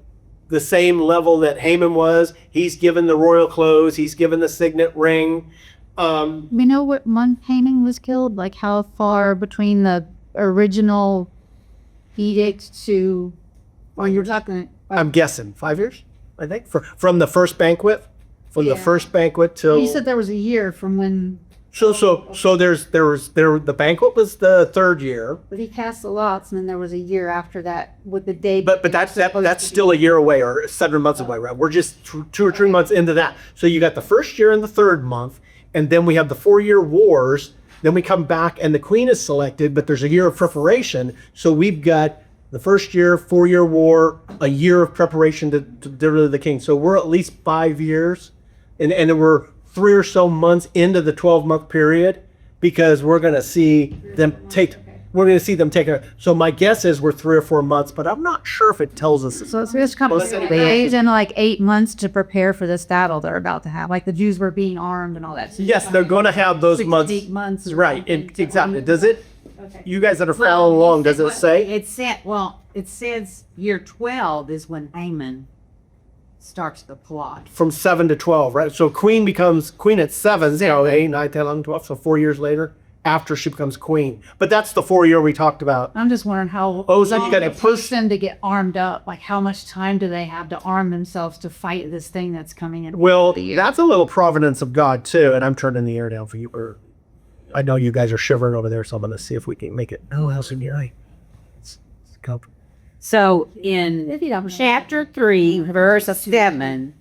the same level that Haman was. He's given the royal clothes. He's given the signet ring. We know what month Haman was killed? Like how far between the original edict to, you're talking... I'm guessing 5 years, I think, from the first banquet. The first banquet till... You said there was a year from when... So the banquet was the 3rd year. But he cast the lots, and then there was a year after that with the day. But that's still a year away or 7 months away, right? We're just 2 or 3 months into that. So you got the first year and the 3rd month, and then we have the 4-year wars. Then we come back, and the queen is selected, but there's a year of preparation. So we've got the first year, 4-year war, a year of preparation to deliver the king. So we're at least 5 years, and we're 3 or so months into the 12-month period, because we're going to see them take we're going to see them take it. So my guess is we're 3 or 4 months, but I'm not sure if it tells us. So it's just couple of days and like 8 months to prepare for this battle they're about to have. Like the Jews were being armed and all that. Yes, they're going to have those 6 to months. 8 months. or Right, something to exactly. arm Does it? Okay. You guys that are following along, does it say? It said, well, it says year 12 is when Haman starts the plot. From 7 to 12, right? So queen becomes queen at 7, 8, 9, 10, 11, 12, so 4 years later after she becomes queen. But that's the 4 year we talked about. I'm just wondering how Oh, so you long got a a person to get armed up. Like how much time do they have to arm themselves to fight this thing that's coming in? Well, that's a little providence of God too, and I'm turning the air down for you. Or I know you guys are shivering over there, so I'm going to see if we can make it. Oh, how's in your eye? It's comfortable. So in chapter 3, verse 7,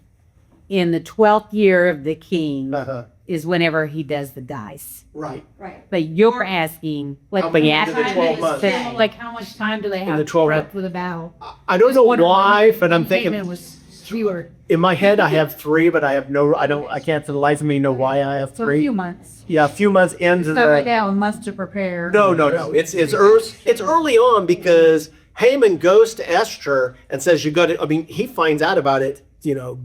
in the 12th year of the king Uh-huh. is whenever he does the dice. Right. But you're asking, How many into the 12 months? Like how much time do they In have the to 12 prep for the battle? I don't know why, but I'm thinking It was fewer. in my head I have 3, but I can't for the life of me know why I have So a few 3. months. Yeah, a few months into So right the. now, months to prepare. No. It's early on because Haman goes to Esther and says, "You got it." I mean, he finds out about it,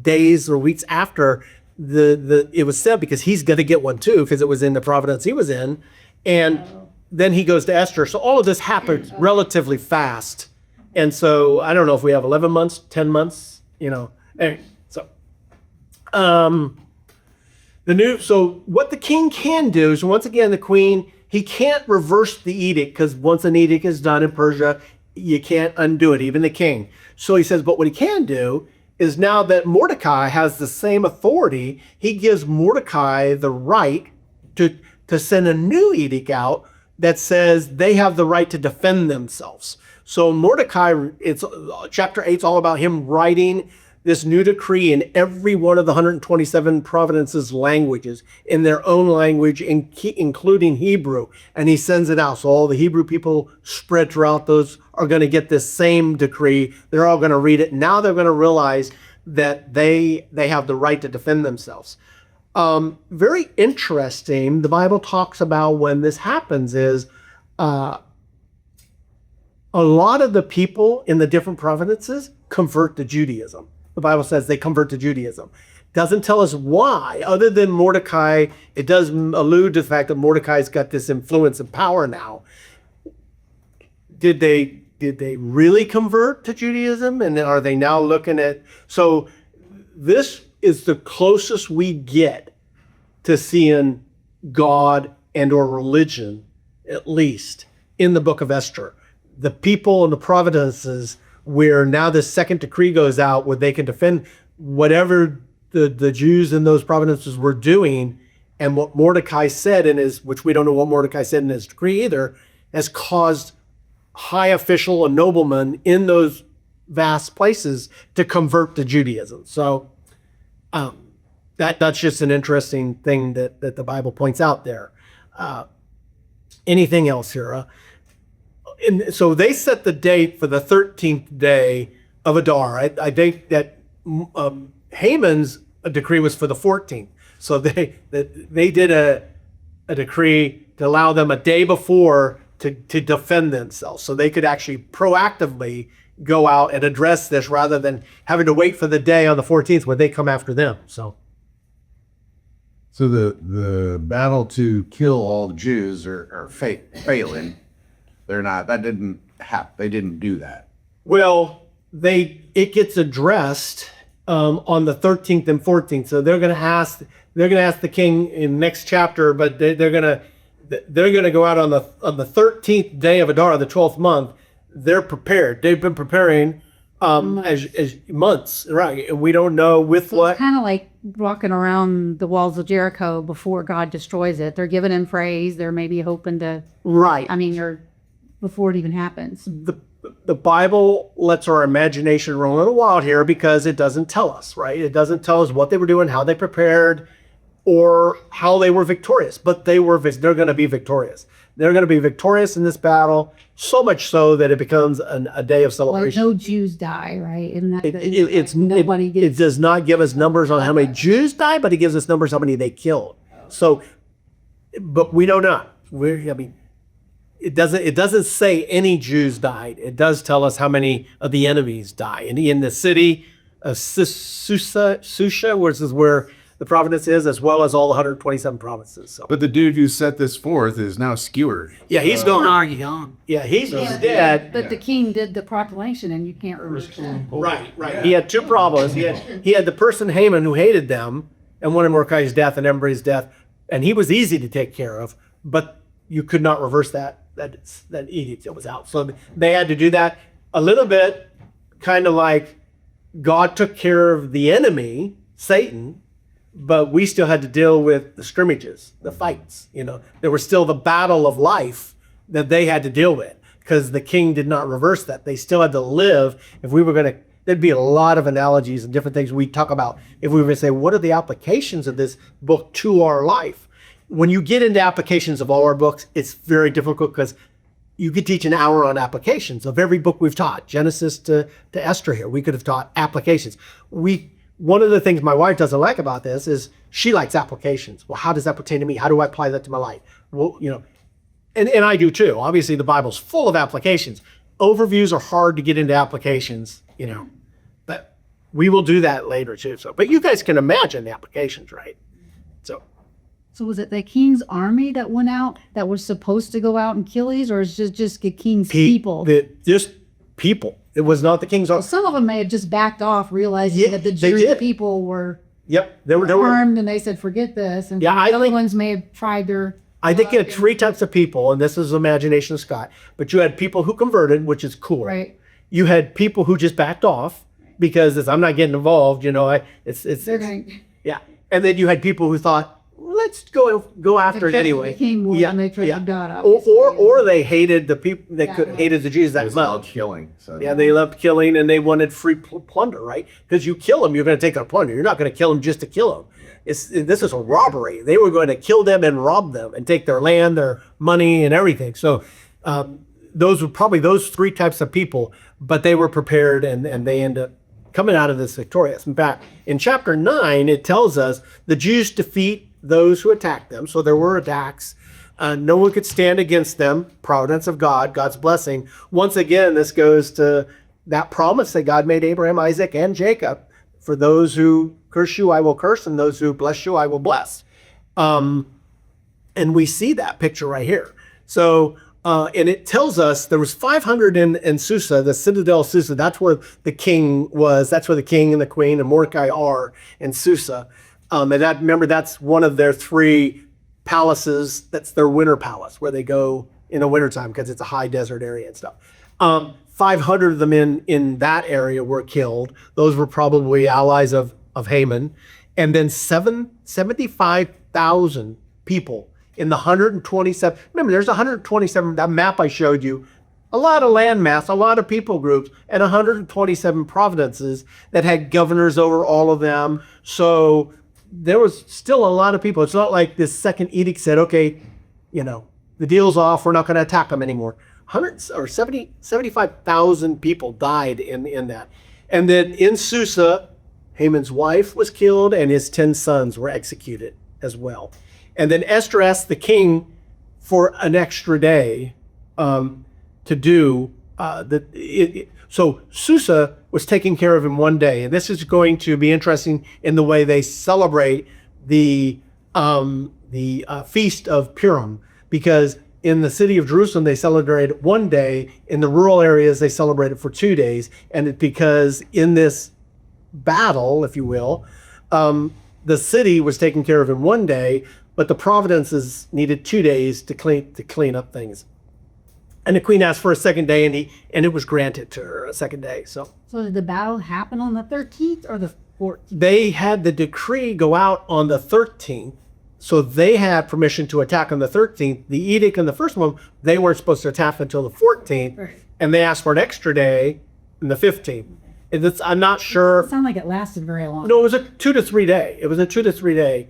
days or weeks after it was said, because he's going to get one too, because it was in the providence he was in, and then he goes to Esther. So all of this happened relatively fast, and so I don't know if we have 11 months, 10 months, Anyway, so. So what the king can do is, once again, the queen, he can't reverse the edict, because once an edict is done in Persia, you can't undo it, even the king. So he says, but what he can do is, now that Mordecai has the same authority, he gives Mordecai the right to send a new edict out that says they have the right to defend themselves. So Mordecai, it's chapter 8 is all about him writing this new decree in every one of the 127 provinces' languages, in their own language, including Hebrew. And he sends it out. So all the Hebrew people spread throughout those are going to get this same decree. They're all going to read it. Now they're going to realize that they have the right to defend themselves. Very interesting. The Bible talks about when this happens is a lot of the people in the different provinces convert to Judaism. The Bible says they convert to Judaism. Doesn't tell us why, other than Mordecai. It does allude to the fact that Mordecai's got this influence and power now. Did they really convert to Judaism? And are they now looking at... So this is the closest we get to seeing God and or religion, at least, in the book of Esther. The people in the provinces, where now the second decree goes out where they can defend whatever the Jews in those provinces were doing, and what Mordecai said which we don't know what Mordecai said in his decree either, has caused high official and noblemen in those vast places to convert to Judaism. So that's just an interesting thing that the Bible points out there. Anything else here? And so they set the date for the 13th day of Adar. I think that Haman's decree was for the 14th. So they did a decree to allow them a day before to defend themselves, so they could actually proactively go out and address this, rather than having to wait for the day on the 14th when they come after them. So the battle to kill all the Jews are failing. They're not. That didn't happen. They didn't do that. Well, it gets addressed on the 13th and 14th. So they're going to ask the king in next chapter, but they're going to go out on the 13th day of Adar, the 12th month. They're prepared. They've been preparing as months, right? And we don't know with what. Kind of like walking around the walls of Jericho before God destroys it. They're giving him praise. They're maybe hoping to. Right. I mean, or before it even happens. The Bible lets our imagination run a little wild here, because it doesn't tell us, right? It doesn't tell us what they were doing, how they prepared, or how they were victorious. But they're going to be victorious. They're going to be victorious in this battle, so much so that it becomes a day of Well, celebration. no Jews die, right? Isn't that It does not give us numbers on how many Jews died, but it gives us numbers how many they killed. So, but we know not. it doesn't say any Jews died. It does tell us how many of the enemies die. And in the city of Susha, which is where the province is, as well as all 127 provinces. So, But the dude who set this forth is now skewered. yeah, he's gone. Yeah, he's dead. But the king did the proclamation and you can't reverse it. Right. He had two problems. He had the person Haman who hated them and wanted Mordecai's death and everybody's death, and he was easy to take care of, but you could not reverse that edict that was out. So they had to do that a little bit, kind of like God took care of the enemy, Satan, but we still had to deal with the scrimmages, the fights. There was still the battle of life that they had to deal with because the king did not reverse that. They still had to live. If we were going to, there'd be a lot of analogies and different things we talk about if we were going to say, what are the applications of this book to our life? When you get into applications of all our books, it's very difficult because you could teach an hour on applications of every book we've taught, Genesis to Esther here. We could have taught applications. One of the things my wife doesn't like about this is she likes applications. Well, how does that pertain to me? How do I apply that to my life? Well, and I do too. Obviously, the Bible's full of applications. Overviews are hard to get into applications, but we will do that later too. So, but you guys can imagine the applications, right? So was it the king's army that went out that was supposed to go out and kill these, or is it just the king's people? Just people. It was not the king's army. Some of them may have just backed off, realizing that the they Jewish did. people were Yep, there were. harmed, and they said, "Forget this." And Yeah, the other ones may have tried their. I think you had three types of people, and this is imagination of Scott. But you had people who converted, which is cool. Right. You had people who just backed off because I'm not getting involved. They're going. Yeah. And then you had people who thought, let's go after it anyway. The king more Yeah, than they tried yeah. to God up. Or they hated the people. They hated the Jews that It's called much. killing. So Yeah, they loved killing and they wanted free plunder, right? Because you kill them, you're going to take their plunder. You're not going to kill them just to kill them. This is a robbery. They were going to kill them and rob them and take their land, their money, and everything. So those were probably those three types of people, but they were prepared and they end up coming out of this victorious. In fact, in chapter 9, it tells us the Jews defeat those who attacked them. So there were attacks. No one could stand against them. Providence of God, God's blessing. Once again, this goes to that promise that God made Abraham, Isaac, and Jacob. For those who curse you, I will curse, and those who bless you, I will bless. And we see that picture right here. So, and it tells us there was 500 in Susa, the citadel of Susa. That's where the king was. That's where the king and the queen and Mordecai are in Susa. And remember, that's one of their three palaces. That's their winter palace where they go in the wintertime because it's a high desert area and stuff. 500 of them in that area were killed. Those were probably allies of Haman. And then 75,000 people in the 127. Remember, there's 127, that map I showed you, a lot of land mass, a lot of people groups, and 127 provinces that had governors over all of them. So there was still a lot of people. It's not like this second edict said, okay, the deal's off, we're not going to attack them anymore. 75,000 people died in that. And then in Susa, Haman's wife was killed and his 10 sons were executed as well. And then Esther asked the king for an extra day to do so Susa was taking care of him one day. And this is going to be interesting in the way they celebrate the feast of Purim, because in the city of Jerusalem, they celebrate it one day. In the rural areas, they celebrate it for 2 days. And it's because in this battle, if you will, the city was taken care of in one day, but the provinces needed 2 days to clean up things. And the queen asked for a second day, and it was granted to her a second day. So did the battle happen on the 13th or the 14th? they had the decree go out on the 13th. So they had permission to attack on the 13th. The edict in the first one, they weren't supposed to attack until the 14th. Right. And they asked for an extra day in the 15th. I'm not sure. It sounded like it lasted very long. No, it was a 2 to 3 day. It was a 2 to 3 day.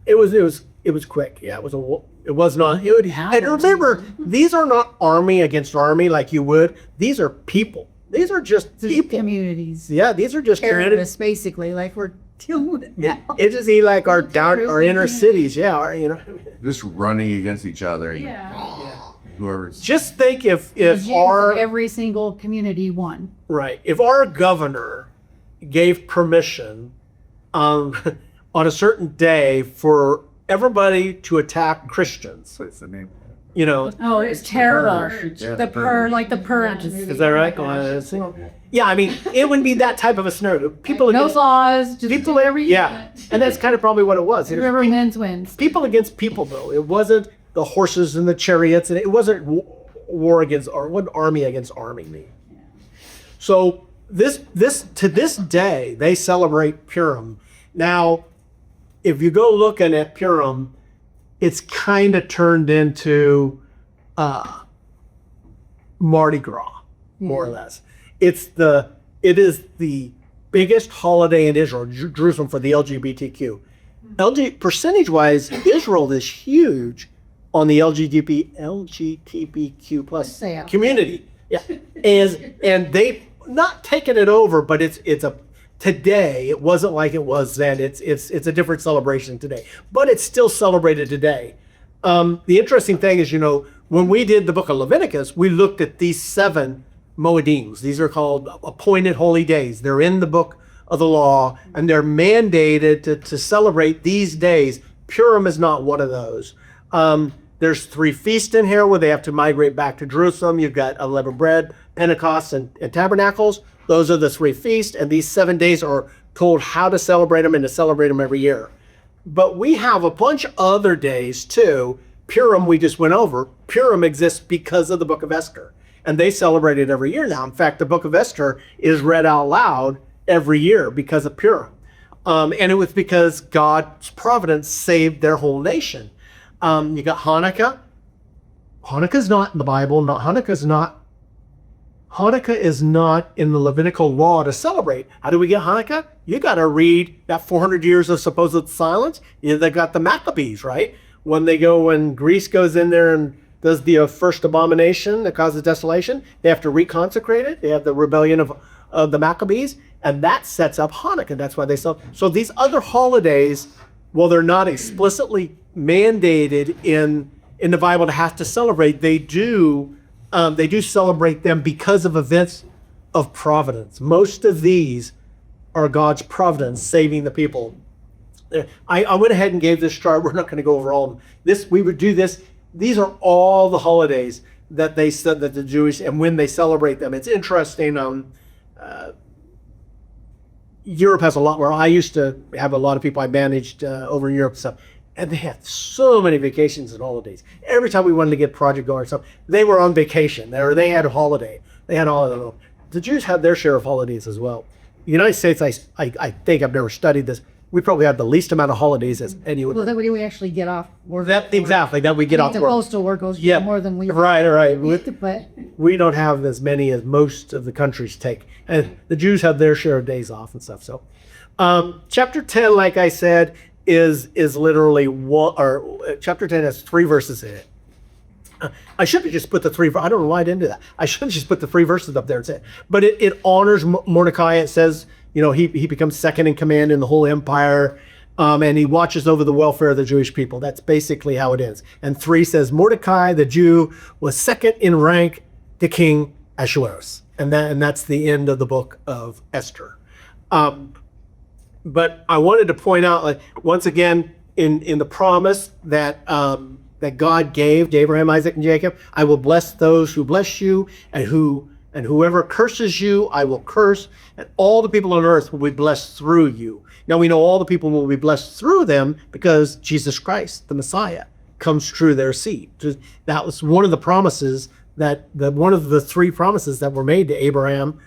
It was quick. Yeah, it was not. And remember, these are not army against army like you would. These are people. These are just people. Communities. Yeah, these are just Terrorists, basically, like we're dealing with it now. It's just like our inner cities. Yeah, just running against each other. Yeah. whoever's. Just think if every single community won. right, if our governor gave permission on a certain day for everybody to attack Christians, What's the name? you know, Oh, it's terrible. Yeah, The purge. is that right? Yeah, I mean, it would be that type of a scenario. People No against laws, just people, every yeah, and that's kind of probably what it was. whoever wins wins. People against people, though. It wasn't the horses and the chariots, and it wasn't war against, or what army against army mean. So this to this day they celebrate Purim. Now, if you go looking at Purim, it's kind of turned into Mardi Gras, more or less. It is the biggest holiday in Israel, Jerusalem, for the LGBTQ. Percentage wise, Israel is huge on the LGBTQ plus Yeah. community. Yeah, and they not taken it over, but it's a today. It wasn't like it was then. It's a different celebration today, but it's still celebrated today. The interesting thing is, when we did the book of Leviticus, we looked at these 7 Moedims. These are called appointed holy days. They're in the book of the law, and they're mandated to celebrate these days. Purim is not one of those. There's 3 feasts in here where they have to migrate back to Jerusalem. You've got unleavened bread, Pentecost, and Tabernacles. Those are the 3 feasts, and these 7 days are told how to celebrate them and to celebrate them every year. But we have a bunch of other days too. Purim, we just went over. Purim exists because of the book of Esther, and they celebrate it every year now. In fact, the book of Esther is read out loud every year because of Purim. And it was because God's providence saved their whole nation. You got Hanukkah. Hanukkah's not in the Bible. Hanukkah is not in the Levitical law to celebrate. How do we get Hanukkah? You got to read that 400 years of supposed silence. They got the Maccabees, right? When Greece goes in there and does the first abomination that causes desolation, they have to reconsecrate it. They have the rebellion of the Maccabees, and that sets up Hanukkah. That's why they celebrate. So these other holidays, while they're not explicitly mandated in the Bible to have to celebrate, they do celebrate them because of events of providence. Most of these are God's providence saving the people. I went ahead and gave this chart. We're not going to go over all of them. We would do this. These are all the holidays that they said that the Jewish, and when they celebrate them. It's interesting. Europe has a lot where I used to have a lot of people I managed over in Europe and stuff. And they had so many vacations and holidays. Every time we wanted to get project going or something, they were on vacation or they had a holiday. They had all of them. The Jews had their share of holidays as well. The United States, I think I've never studied this. We probably have the least amount of holidays as anyone. Well, that way we actually get off work. That we get off The work. postal work goes Yeah, more than we. Right. But We don't have as many as most of the countries take. And the Jews have their share of days off and stuff. So, chapter 10, like I said, is literally chapter 10 has 3 verses in it. I should have just put the 3. I don't know why I didn't do that. I should have just put the 3 verses up there and said, but it honors Mordecai. It says, he becomes second in command in the whole empire, and he watches over the welfare of the Jewish people. That's basically how it ends. And 3 says Mordecai, the Jew, was second in rank to King Ahasuerus, and that's the end of the book of Esther. But I wanted to point out, once again, in the promise that God gave to Abraham, Isaac, and Jacob, I will bless those who bless you, and whoever curses you, I will curse, and all the people on earth will be blessed through you. Now we know all the people will be blessed through them because Jesus Christ, the Messiah, comes through their seed. That was one of the promises one of the 3 promises that were made to Abraham,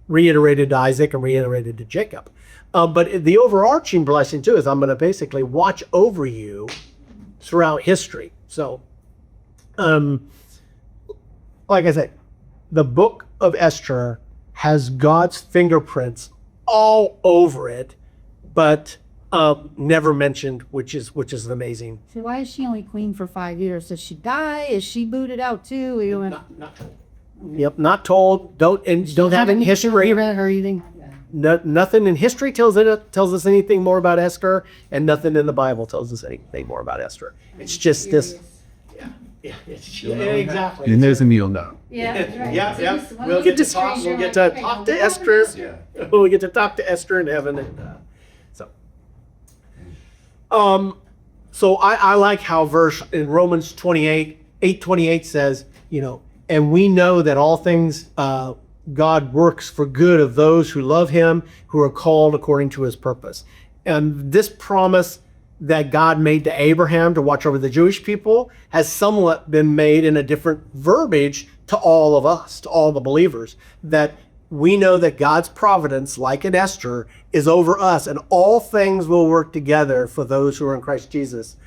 reiterated to Isaac, and reiterated to Jacob. But the overarching blessing too is I'm going to basically watch over you throughout history. So, like I said, the book of Esther has God's fingerprints all over it, but never mentioned, which is amazing. so why is she only queen for 5 years? Does she die? Is she booted out too? Yep, not told. Don't have it in history. Or anything? Nothing in history tells us anything more about Esther, and nothing in the Bible tells us anything more about Esther. It's just this. Yeah, exactly. And there's a meal now. Yeah. We'll get to talk to Esther. We'll get to talk to Esther in heaven, and so I like how verse in Romans 8:28 says, and we know that all things God works for good of those who love him, who are called according to his purpose. And this promise that God made to Abraham to watch over the Jewish people has somewhat been made in a different verbiage to all of us, to all the believers, that we know that God's providence, like in Esther, is over us, and all things will work together for those who are in Christ Jesus,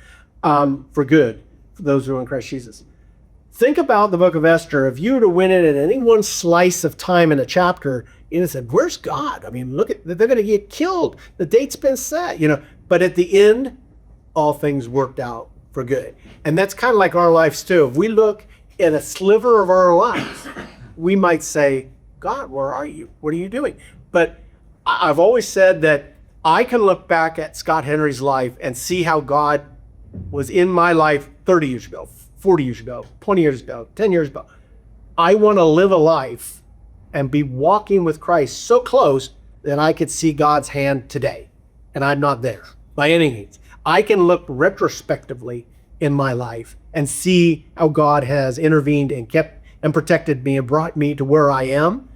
for good, for those who are in Christ Jesus. Think about the book of Esther. If you were to win it at any one slice of time in a chapter, you'd have said, where's God? I mean, look they're going to get killed. The date's been set, But at the end, all things worked out for good. And that's kind of like our lives too. If we look at a sliver of our lives, we might say, God, where are you? What are you doing? But I've always said that I can look back at Scott Henry's life and see how God was in my life 30 years ago, 40 years ago, 20 years ago, 10 years ago. I want to live a life and be walking with Christ so close that I could see God's hand today. And I'm not there by any means. I can look retrospectively in my life and see how God has intervened and kept and protected me and brought me to where I am.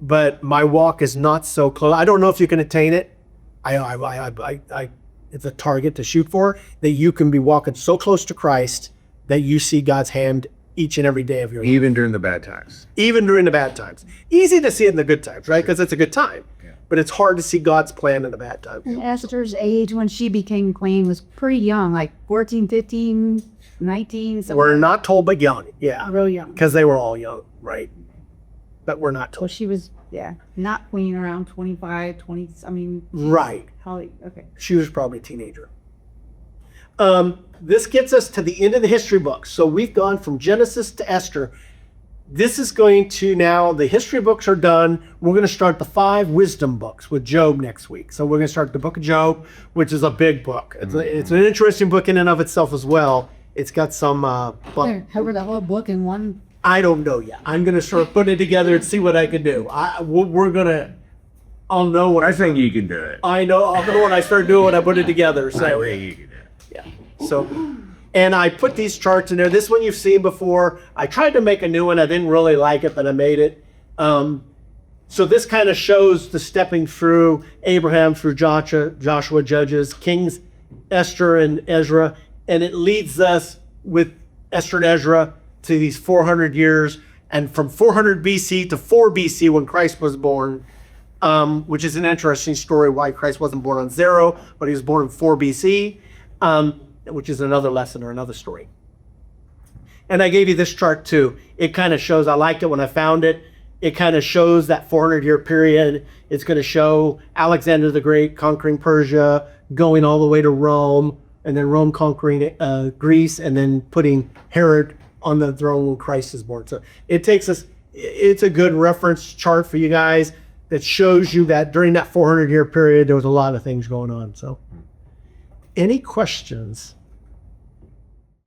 But my walk is not so close. I don't know if you can attain it. It's a target to shoot for, that you can be walking so close to Christ that you see God's hand each and every day of your life. Even during the bad times. Even during the bad times. Easy to see it in the good times, right? Because it's a good time. Yeah. But it's hard to see God's plan in the bad times. And Esther's age when she became queen was pretty young, like 14, 15, 19. So We're not told but young. Yeah. real young. Because they were all young, right? But we're not Well, told. she was, not queen around 25, 20. I mean, Right. okay. She was probably a teenager. This gets us to the end of the history books. So we've gone from Genesis to Esther. This is going to now, the history books are done. We're going to start the 5 wisdom books with Job next week. So we're going to start the book of Job, which is a big book. It's an interesting book in and of itself as well. It's got some, Cover the whole book in one. I don't know yet. I'm going to start putting it together and see what I can do. I'll know what I think you can do it. I'll know when I start doing it, I put it together. So, I think you can do it. yeah. So, and I put these charts in there. This one you've seen before. I tried to make a new one. I didn't really like it, but I made it. So this kind of shows the stepping through Abraham, through Joshua, Judges, Kings, Esther, and Ezra. And it leads us with Esther and Ezra to these 400 years. And from 400 BC to 4 BC when Christ was born, which is an interesting story why Christ wasn't born on 0, but he was born in 4 BC, which is another lesson or another story. And I gave you this chart too. It kind of shows, I liked it when I found it. It kind of shows that 400-year period. It's going to show Alexander the Great conquering Persia, going all the way to Rome, and then Rome conquering Greece, and then putting Herod on the throne when Christ is born. So it takes us, it's a good reference chart for you guys that shows you that during that 400-year period, there was a lot of things going on. So any questions?